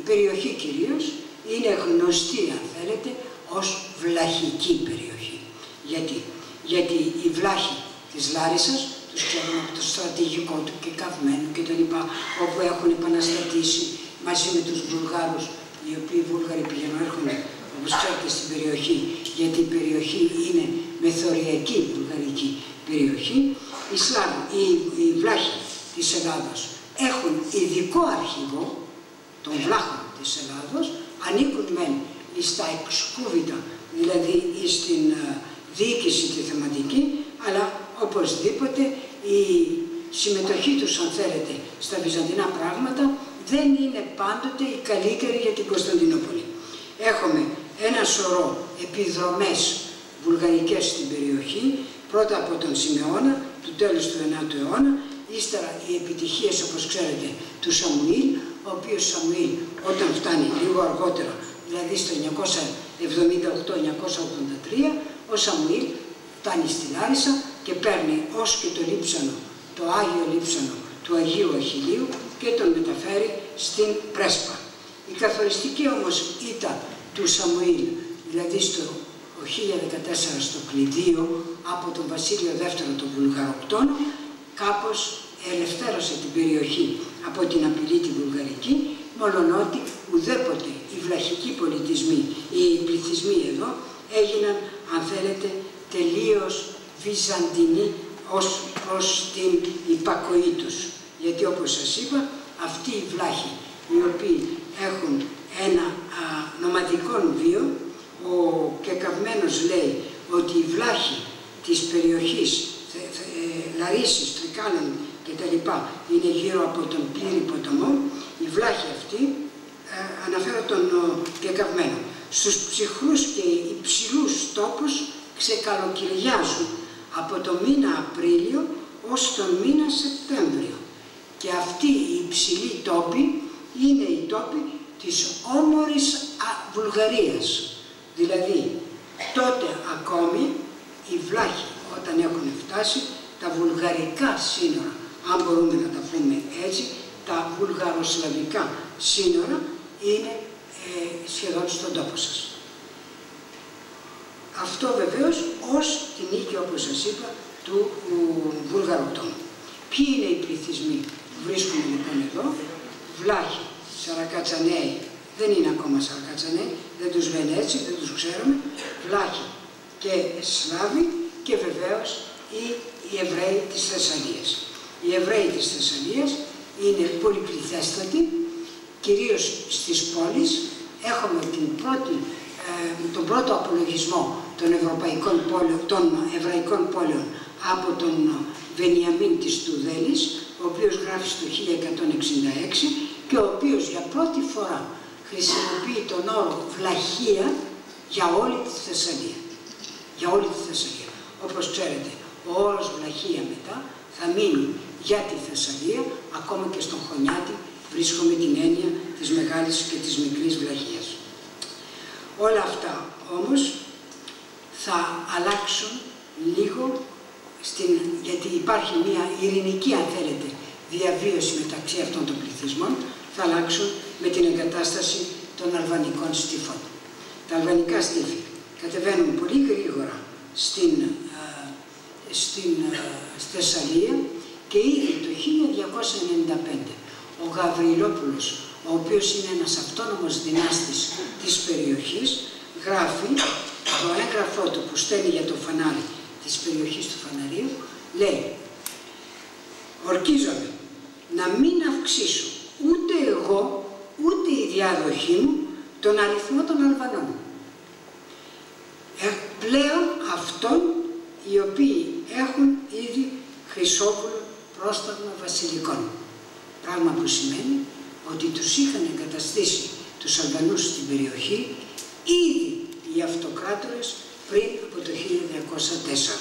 περιοχή κυρίως είναι γνωστή, αν θέλετε, ως βλαχική περιοχή. Γιατί οι βλάχοι της Λάρισσας, τους ξέρουμε από το στρατηγικό του και καυμένο και τα λοιπά, όπου έχουν επαναστατήσει μαζί με τους Βουλγάρους, οι οποίοι Βούλγαροι πηγαίνουν έρχονται, όπως ξέρετε, στην περιοχή, γιατί η περιοχή είναι μεθοριακή βουλγαρική περιοχή. Οι βλάχοι της Ελλάδος έχουν ειδικό αρχηγό, των βλάχων της Ελλάδος, ανήκουν μεν στα εξκούβητα, δηλαδή στην διοίκηση τη θεματική, αλλά οπωσδήποτε η συμμετοχή τους, αν θέλετε, στα βυζαντινά πράγματα δεν είναι πάντοτε η καλύτερη για την Κωνσταντινούπολη. Έχουμε ένα σωρό επιδρομές βουλγαρικές στην περιοχή, πρώτα από τον Σιμεώνα, του τέλους του 9ου αιώνα, ύστερα οι επιτυχίες, όπως ξέρετε, του Σαμουήλ, ο οποίος Σαμουήλ όταν φτάνει λίγο αργότερα, δηλαδή στο 978-983, ο Σαμουήλ φτάνει στη Λάρισα και παίρνει ως και το λείψανο, το Άγιο Λείψανο του Αγίου Αχιλλείου και τον μεταφέρει στην Πρέσπα. Η καθοριστική όμως ήττα του Σαμουήλ, δηλαδή στο 1014 στο Κλειδείο, από τον Βασίλειο II τον Βουλγαροκτόνο, κάπως ελευθέρωσε την περιοχή από την απειλή τη βουλγαρική, μολονότι ουδέποτε οι βλαχικοί πολιτισμοί, οι πληθυσμοί εδώ, έγιναν, αν θέλετε, τελείως βυζαντινοί ως προς την υπακοή τους. Γιατί όπως σας είπα, αυτοί οι βλάχοι, οι οποίοι έχουν ένα νομαδικό βίο, ο Κεκαυμένος λέει ότι οι βλάχοι της περιοχής Λαρίσης, Τρικάλων κτλ. Είναι γύρω από τον πλήρη ποταμό, οι βλάχοι αυτοί, αναφέρω τον Κεκαυμένο, στους ψυχρούς και υψηλούς τόπους ξεκαλοκυριάζουν από το μήνα Απρίλιο ως τον μήνα Σεπτέμβριο. Και αυτοί οι υψηλοί τόποι είναι οι τόποι της όμορης Βουλγαρίας. Δηλαδή, τότε ακόμη οι βλάχοι όταν έχουν φτάσει τα βουλγαρικά σύνορα, αν μπορούμε να τα πούμε έτσι, τα βουλγαροσλαβικά σύνορα είναι σχεδόν στον τόπο σας. Αυτό βεβαίως ως την νίκη, όπως σας είπα, του Βουλγαροκτόνου. Ποιοι είναι οι πληθυσμοί που βρίσκουμε λοιπόν εδώ? Βλάχοι, Σαρακατσανέοι, δεν είναι ακόμα Σαρακατσανέοι, δεν τους λένε έτσι, δεν τους ξέρουμε, βλάχοι και Σλάβοι και βεβαίως οι Εβραίοι της Θεσσαλίας. Οι Εβραίοι της Θεσσαλίας είναι πολυπληθέστατοι, κυρίως στις πόλεις. Έχουμε τον πρώτο απολογισμό των εβραϊκών πόλεων από τον Βενιαμίν της Τουδέλης, ο οποίος γράφει στο 1166 και ο οποίος για πρώτη φορά χρησιμοποιεί τον όρο βλαχία για όλη τη Θεσσαλία. Για όλη τη Θεσσαλία. Όπως ξέρετε, ο όρος βλαχία μετά θα μείνει για τη Θεσσαλία, ακόμα και στον Χωνιάτη βρίσκουμε την έννοια της μεγάλης και της μικρής βλαχίας. Όλα αυτά όμως θα αλλάξουν λίγο, γιατί υπάρχει μια ειρηνική, αν θέλετε, διαβίωση μεταξύ αυτών των πληθυσμών, θα αλλάξουν με την εγκατάσταση των αλβανικών στίφων. Τα αλβανικά στίφη κατεβαίνουν πολύ γρήγορα στην Θεσσαλία και ήδη το 1295 ο Γαβριλόπουλος, ο οποίος είναι ένας αυτόνομος δυνάστης της περιοχής, γράφει το έγγραφό του που στέλνει για το φανάρι της περιοχής του Φαναρίου, λέει «Ορκίζομαι να μην αυξήσω ούτε εγώ, ούτε η διάδοχή μου τον αριθμό των Αλβανών. πλέον αυτών οι οποίοι έχουν ήδη Χρυσόβουλο πρόσταγμα βασιλικών. Πράγμα που σημαίνει ότι τους είχαν εγκαταστήσει τους Αλβανούς στην περιοχή ήδη οι αυτοκράτορες πριν από το 1204.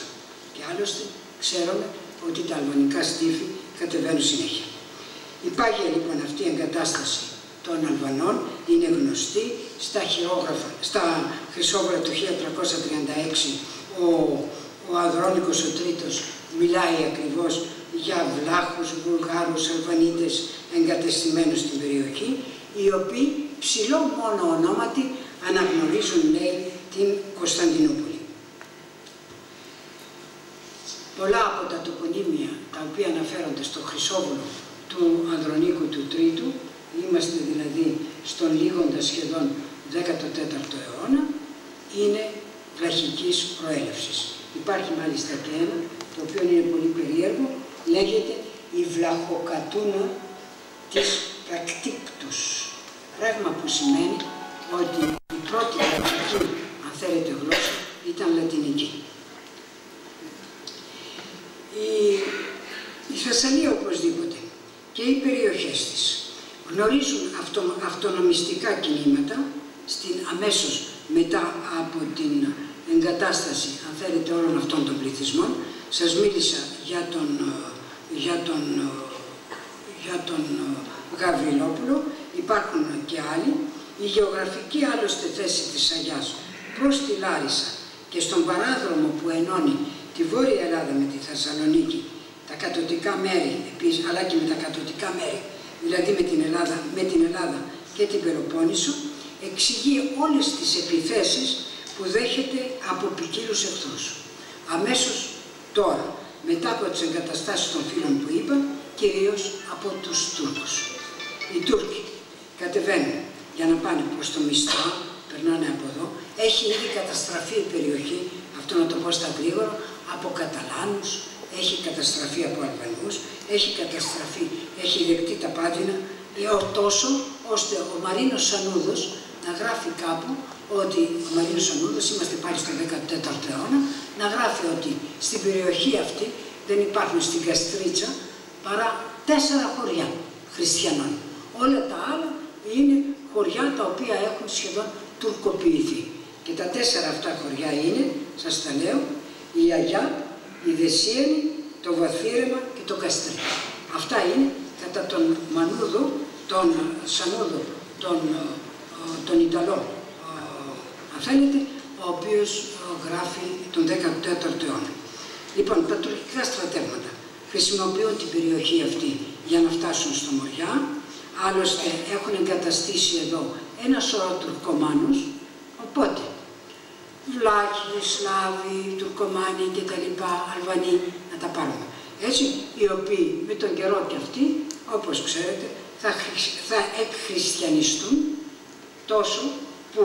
Και άλλωστε ξέρουμε ότι τα αλβανικά στίφη κατεβαίνουν συνέχεια. Η πάγια λοιπόν αυτή η εγκατάσταση των Αλβανών είναι γνωστή στα Χρυσόβουλα του 1336. Ο Ανδρώνικος ο Τρίτος μιλάει ακριβώς για Βλάχους, Βουλγάρους, Αλβανίτες εγκατεστημένους στην περιοχή, οι οποίοι ψηλό μόνο ονόματι αναγνωρίζουν, λέει, την Κωνσταντινούπολη. Πολλά από τα τοπονύμια τα οποία αναφέρονται στο Χρυσόβουλο του Ανδρονίκου του Τρίτου, είμαστε δηλαδή στον λίγοντα σχεδόν 14ο αιώνα, είναι βλαχικής προέλευσης. Υπάρχει μάλιστα και ένα, το οποίο είναι πολύ περίεργο, λέγεται η Βλαχοκατούνα της Πρακτίκτους. Πράγμα που σημαίνει ότι η πρώτη λατινική, αν θέλετε, γλώσσα ήταν λατινική. Η Θεσσαλία οπωσδήποτε και οι περιοχές της γνωρίζουν αυτονομιστικά κινήματα αμέσως μετά από την εγκατάσταση, αν θέλετε, όλων αυτών των πληθυσμών. Σας μίλησα για τον Γαβριλόπουλο, υπάρχουν και άλλοι. Η γεωγραφική άλλωστε θέση της Αγιάς προς τη Λάρισα και στον παράδρομο που ενώνει τη Βόρεια Ελλάδα με τη Θεσσαλονίκη, τα κατωτικά μέρη επίσης, αλλά και με τα κατωτικά μέρη, δηλαδή με την Ελλάδα και την Πελοπόννησο, εξηγεί όλες τις επιθέσεις που δέχεται από ποικίλους εχθρούς. Αμέσως τώρα, μετά από τις εγκαταστάσεις των φίλων που είπα, κυρίως από τους Τούρκους. Οι Τούρκοι κατεβαίνουν για να πάνε προς το Μιστρά, περνάνε από εδώ. Έχει ήδη καταστραφεί η περιοχή, αυτό να το πω στα γρήγορα, από Καταλάνους, έχει καταστραφεί από Αλβανούς, έχει δεχτεί τα Πάτινα, τόσο ώστε ο Μαρίνος Σανούδος να γράφει κάπου ότι, ο Μαρίνος Σανούδος, είμαστε πάλι στο 14ο αιώνα, να γράφει ότι στην περιοχή αυτή δεν υπάρχουν στην Καστρίτσα παρά 4 χωριά χριστιανών. Όλα τα άλλα είναι χωριά τα οποία έχουν σχεδόν τουρκοποιηθεί. Και τα 4 αυτά χωριά είναι, σας τα λέω, η Αγιά, η Δεσίενη, το Βαθύρεμα και το Καστρί. Αυτά είναι κατά τον Μανούδο, τον Σανούδο, τον Ιταλό, αν θέλετε, ο οποίος γράφει τον 14ο αιώνα. Λοιπόν, τα τουρκικά στρατεύματα χρησιμοποιούν την περιοχή αυτή για να φτάσουν στο Μοριά. Άλλωστε έχουν εγκαταστήσει εδώ ένα σωρό Τουρκομάνους, οπότε Βλάχοι, Σλάβοι, Τουρκομάνοι και τα λοιπά, Αλβανοί, να τα πάρουμε. Έτσι, οι οποίοι με τον καιρό και αυτοί, όπως ξέρετε, θα εκχριστιανιστούν τόσο που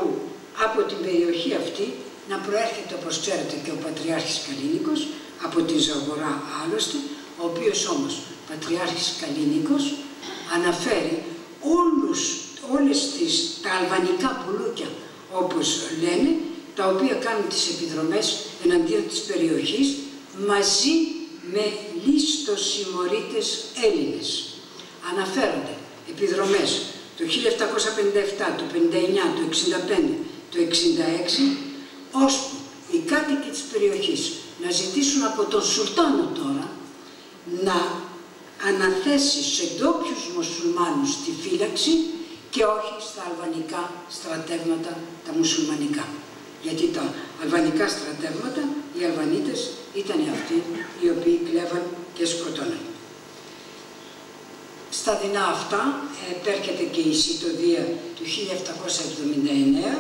από την περιοχή αυτή να προέρχεται, όπως ξέρετε, και ο Πατριάρχης Καλλίνικος, από τη Ζαγορά άλλωστε, ο οποίος όμως Πατριάρχης Καλλίνικος αναφέρει τα αλβανικά μπουλούκια, όπως λένε, τα οποία κάνουν τις επιδρομές εναντίον της περιοχής, μαζί με λίστοσημωρίτες Έλληνες. Αναφέρονται επιδρομές το 1757, το 59, το 65, το 66, ώσπου οι κάτοικοι της περιοχής να ζητήσουν από τον Σουλτάνο τώρα να αναθέσει σε ντόπιους μουσουλμάνους τη φύλαξη και όχι στα αλβανικά στρατεύματα τα μουσουλμανικά. Γιατί τα αλβανικά στρατεύματα, οι Αλβανίτες, ήταν αυτοί οι οποίοι κλέβαν και σκοτώναν. Στα δεινά αυτά επέρχεται και η Σιτοδία του 1779,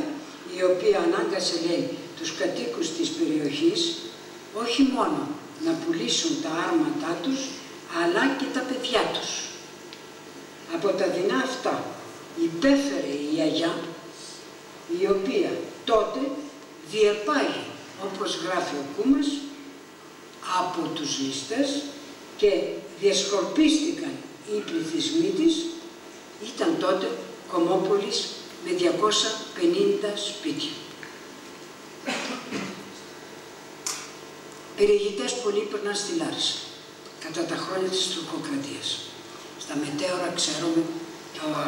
η οποία ανάγκασε, λέει, τους κατοίκους της περιοχής όχι μόνο να πουλήσουν τα άρματά τους, αλλά και τα παιδιά τους. Από τα δεινά αυτά υπέφερε η Αγιά, η οποία τότε διεπάγει, όπως γράφει ο Κούμας, από τους ληστές και διασκορπίστηκαν οι πληθυσμοί της. Ήταν τότε Κομμόπολης με 250 σπίτια. περιηγητές πολλοί περνάνε στη Λάρισα, κατά τα χρόνια της τουρκοκρατίας. Στα μετέωρα ξέρουμε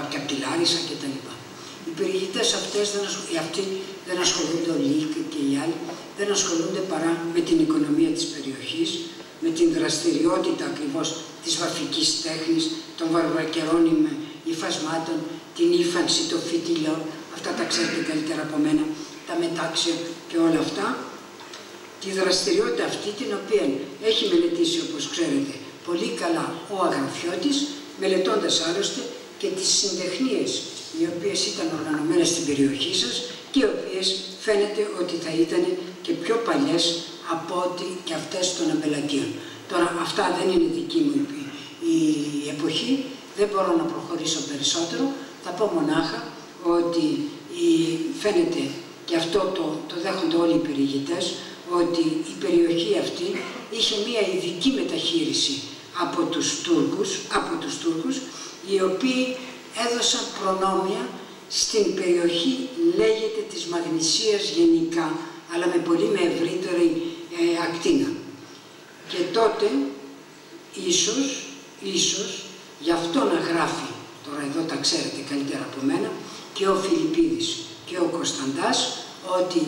και από τη Λάρισα κτλ. Οι περιηγητές αυτοί δεν ασχολούνται, ο Λίκ και οι άλλοι, δεν ασχολούνται παρά με την οικονομία της περιοχής, με την δραστηριότητα ακριβώς της βαφικής τέχνης, των βαρβακερών υφασμάτων, την ύφανση, το φυτιλό, αυτά τα ξέρετε καλύτερα από μένα, τα μετάξια και όλα αυτά. Τη δραστηριότητα αυτή την οποία έχει μελετήσει, όπως ξέρετε, πολύ καλά ο Αγραφιώτης, μελετώντας άλλωστε και τις συντεχνίες οι οποίες ήταν οργανωμένες στην περιοχή σας και οι οποίες φαίνεται ότι θα ήταν και πιο παλιές από ότι και αυτές των αμπελακίων. Τώρα αυτά δεν είναι δική μου η εποχή, δεν μπορώ να προχωρήσω περισσότερο, θα πω μονάχα ότι φαίνεται και αυτό το δέχονται όλοι οι περιηγητές, ότι η περιοχή αυτή είχε μία ειδική μεταχείριση από τους Τούρκους, οι οποίοι έδωσαν προνόμια στην περιοχή, λέγεται, της Μαγνησίας γενικά, αλλά με πολύ ευρύτερη ακτίνα. Και τότε ίσως γι' αυτό να γράφει, τώρα εδώ τα ξέρετε καλύτερα από μένα, και ο Φιλιππίδης και ο Κωνσταντάς, ότι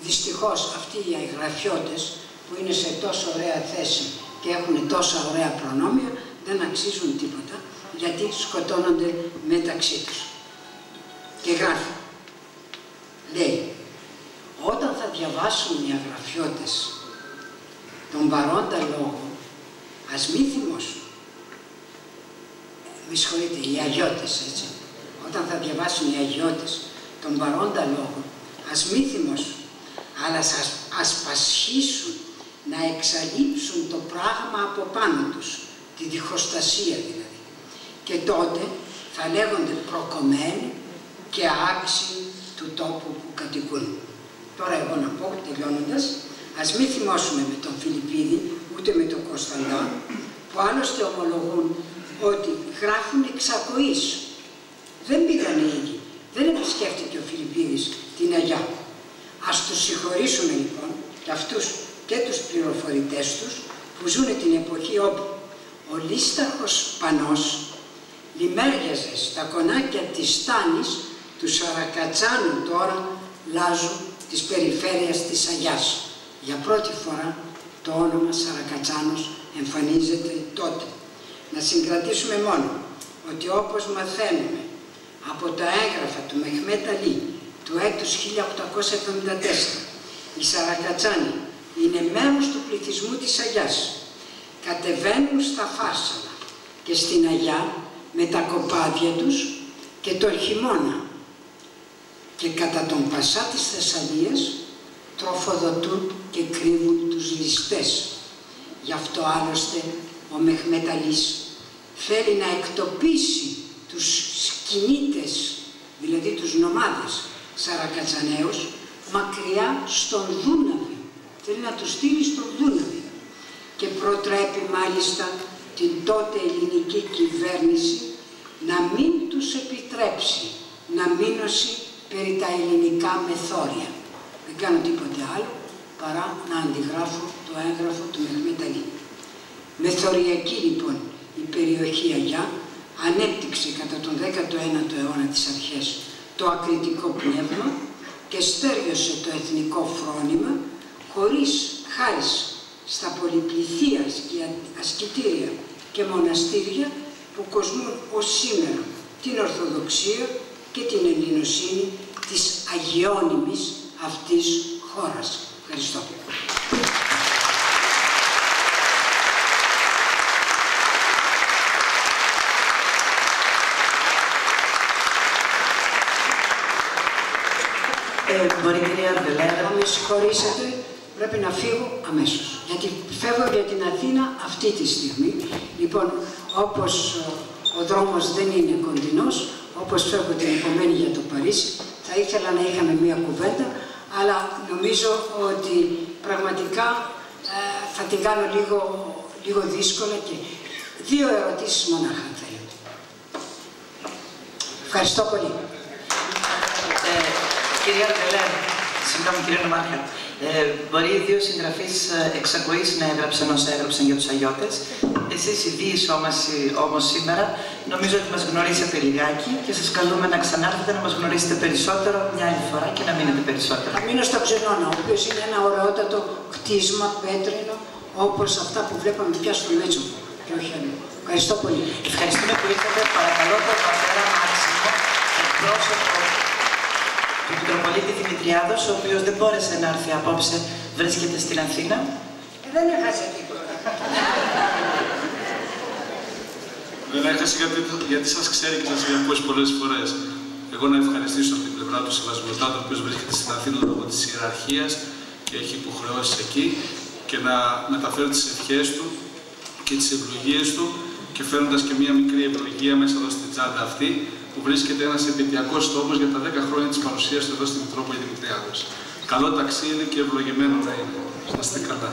δυστυχώς αυτοί οι αγραφιώτες που είναι σε τόσο ωραία θέση και έχουν τόσα ωραία προνόμια δεν αξίζουν τίποτα, γιατί σκοτώνονται μεταξύ τους. Και γράφει, λέει, όταν θα διαβάσουν οι αγραφιώτες τον παρόντα λόγο, ας μη θυμώσουν, με συγχωρείτε, οι αγιώτες, έτσι, όταν θα διαβάσουν οι αγιώτες τον παρόντα λόγο, ας μη θυμώσουν, αλλά ας πασχίσουν να εξαλείψουν το πράγμα από πάνω τους, τη διχοστασία δηλαδή. Και τότε θα λέγονται προκομμένοι και άξιοι του τόπου που κατοικούν. Τώρα εγώ να πω, τελειώνοντας, ας μην θυμώσουμε με τον Φιλιππίδη, ούτε με τον Κωνσταντά, που άλλωστε ομολογούν ότι γράφουν εξακοής. Δεν πήγαν οι ίδιοι, δεν επισκέφτηκε ο Φιλιππίδης την Αγιά. Ας τους συγχωρήσουμε λοιπόν και αυτούς και τους πληροφορητές τους που ζουν την εποχή όπου ο Λίσταρχος Πανός λιμέριαζε στα κονάκια της Στάνης του Σαρακατσάνου τώρα Λάζου της περιφέρειας της Αγιάς. Για πρώτη φορά το όνομα Σαρακατσάνος εμφανίζεται τότε. Να συγκρατήσουμε μόνο ότι όπως μαθαίνουμε από τα έγγραφα του Μεχμέτ Αλή του έτους 1874, οι Σαρακατσάνοι είναι μέρος του πληθυσμού της Αγιάς. Κατεβαίνουν στα Φάρσαλα και στην Αγιά με τα κοπάδια τους και τον χειμώνα και κατά τον Πασά της Θεσσαλίας τροφοδοτούν και κρύβουν τους ληστές. Γι' αυτό άλλωστε ο Μεχμέτ Αλής θέλει να εκτοπίσει τους σκηνίτες, δηλαδή τους νομάδες Σαρακατσαναίους, μακριά στον Δούναβη. Θέλει να τους στείλει στον Δούναβη. Και προτρέπει μάλιστα την τότε ελληνική κυβέρνηση να μην τους επιτρέψει να μείνωσει περί τα ελληνικά μεθόρια. Δεν κάνω τίποτε άλλο παρά να αντιγράφω το έγγραφο του Μεχμέτ Αλή. Μεθοριακή λοιπόν η περιοχή Αγιά ανέπτυξε κατά τον 19ο αιώνα τις αρχές το ακριτικό πνεύμα και στέριωσε το εθνικό φρόνημα χωρίς χάρη στα πολυπληθεία ασκητήρια και μοναστήρια που κοσμούν ως σήμερα την Ορθοδοξία και την ελληνοσύνη της αγιώνυμης αυτής χώρας. Ευχαριστώ. Μπορεί κυρία Αρβελέα. Με συγχωρήσετε, πρέπει να φύγω αμέσως. Γιατί φεύγω για την Αθήνα αυτή τη στιγμή. Λοιπόν, όπως ο δρόμος δεν είναι κοντινός, όπως φεύγω την επομένη για το Παρίσι, θα ήθελα να είχαμε μία κουβέντα, αλλά νομίζω ότι πραγματικά θα την κάνω λίγο δύσκολα και 2 ερωτήσεις μονάχα θέλετε. Ευχαριστώ πολύ. Κυρία Αρβελέα, συγγνώμη κύριε Νομάρχα, Μπορεί οι δύο συγγραφείς εξακοής να έγραψαν όσα έγραψαν για τους Αγιώτες. Εσείς οι δύο όμως σήμερα νομίζω ότι μας γνωρίσατε λιγάκι και σας καλούμε να ξανάρθετε να μας γνωρίσετε περισσότερο μια άλλη φορά και να μείνετε περισσότερο. Θα μείνω στο Ξενώνα, ο οποίος είναι ένα ωραιότατο κτίσμα πέτρινο, όπως αυτά που βλέπαμε πια στο Μέτσοβο. Ευχαριστώ πολύ. Ευχαριστούμε που ήρθατε. Παρακαλώ τον πατέρα Μάξιμο, εκπρόσωπο του Μητροπολίτη Δημητριάδος, ο οποίος δεν μπόρεσε να έρθει απόψε, βρίσκεται στην Αθήνα. Δεν έχασε τίποτα. Δεν έχασε γιατί σας ξέρει και σας έχει ακούσει πολλές φορές. Εγώ να ευχαριστήσω από την πλευρά του Σεβασμιωτάτου, ο οποίος βρίσκεται στην Αθήνα λόγω της ιεραρχίας και έχει υποχρεώσεις εκεί, και να μεταφέρω τις ευχές του και τις ευλογίες του, και φέρνοντας και μία μικρή ευλογία μέσα εδώ στην τσάντα αυτή, που βρίσκεται ένας επαιτειακός τόπος για τα 10 χρόνια της παρουσίας του εδώ στην Μητρόπολη Δημητριάδος. Καλό ταξίδι και ευλογημένο να είναι. Να είστε καλά.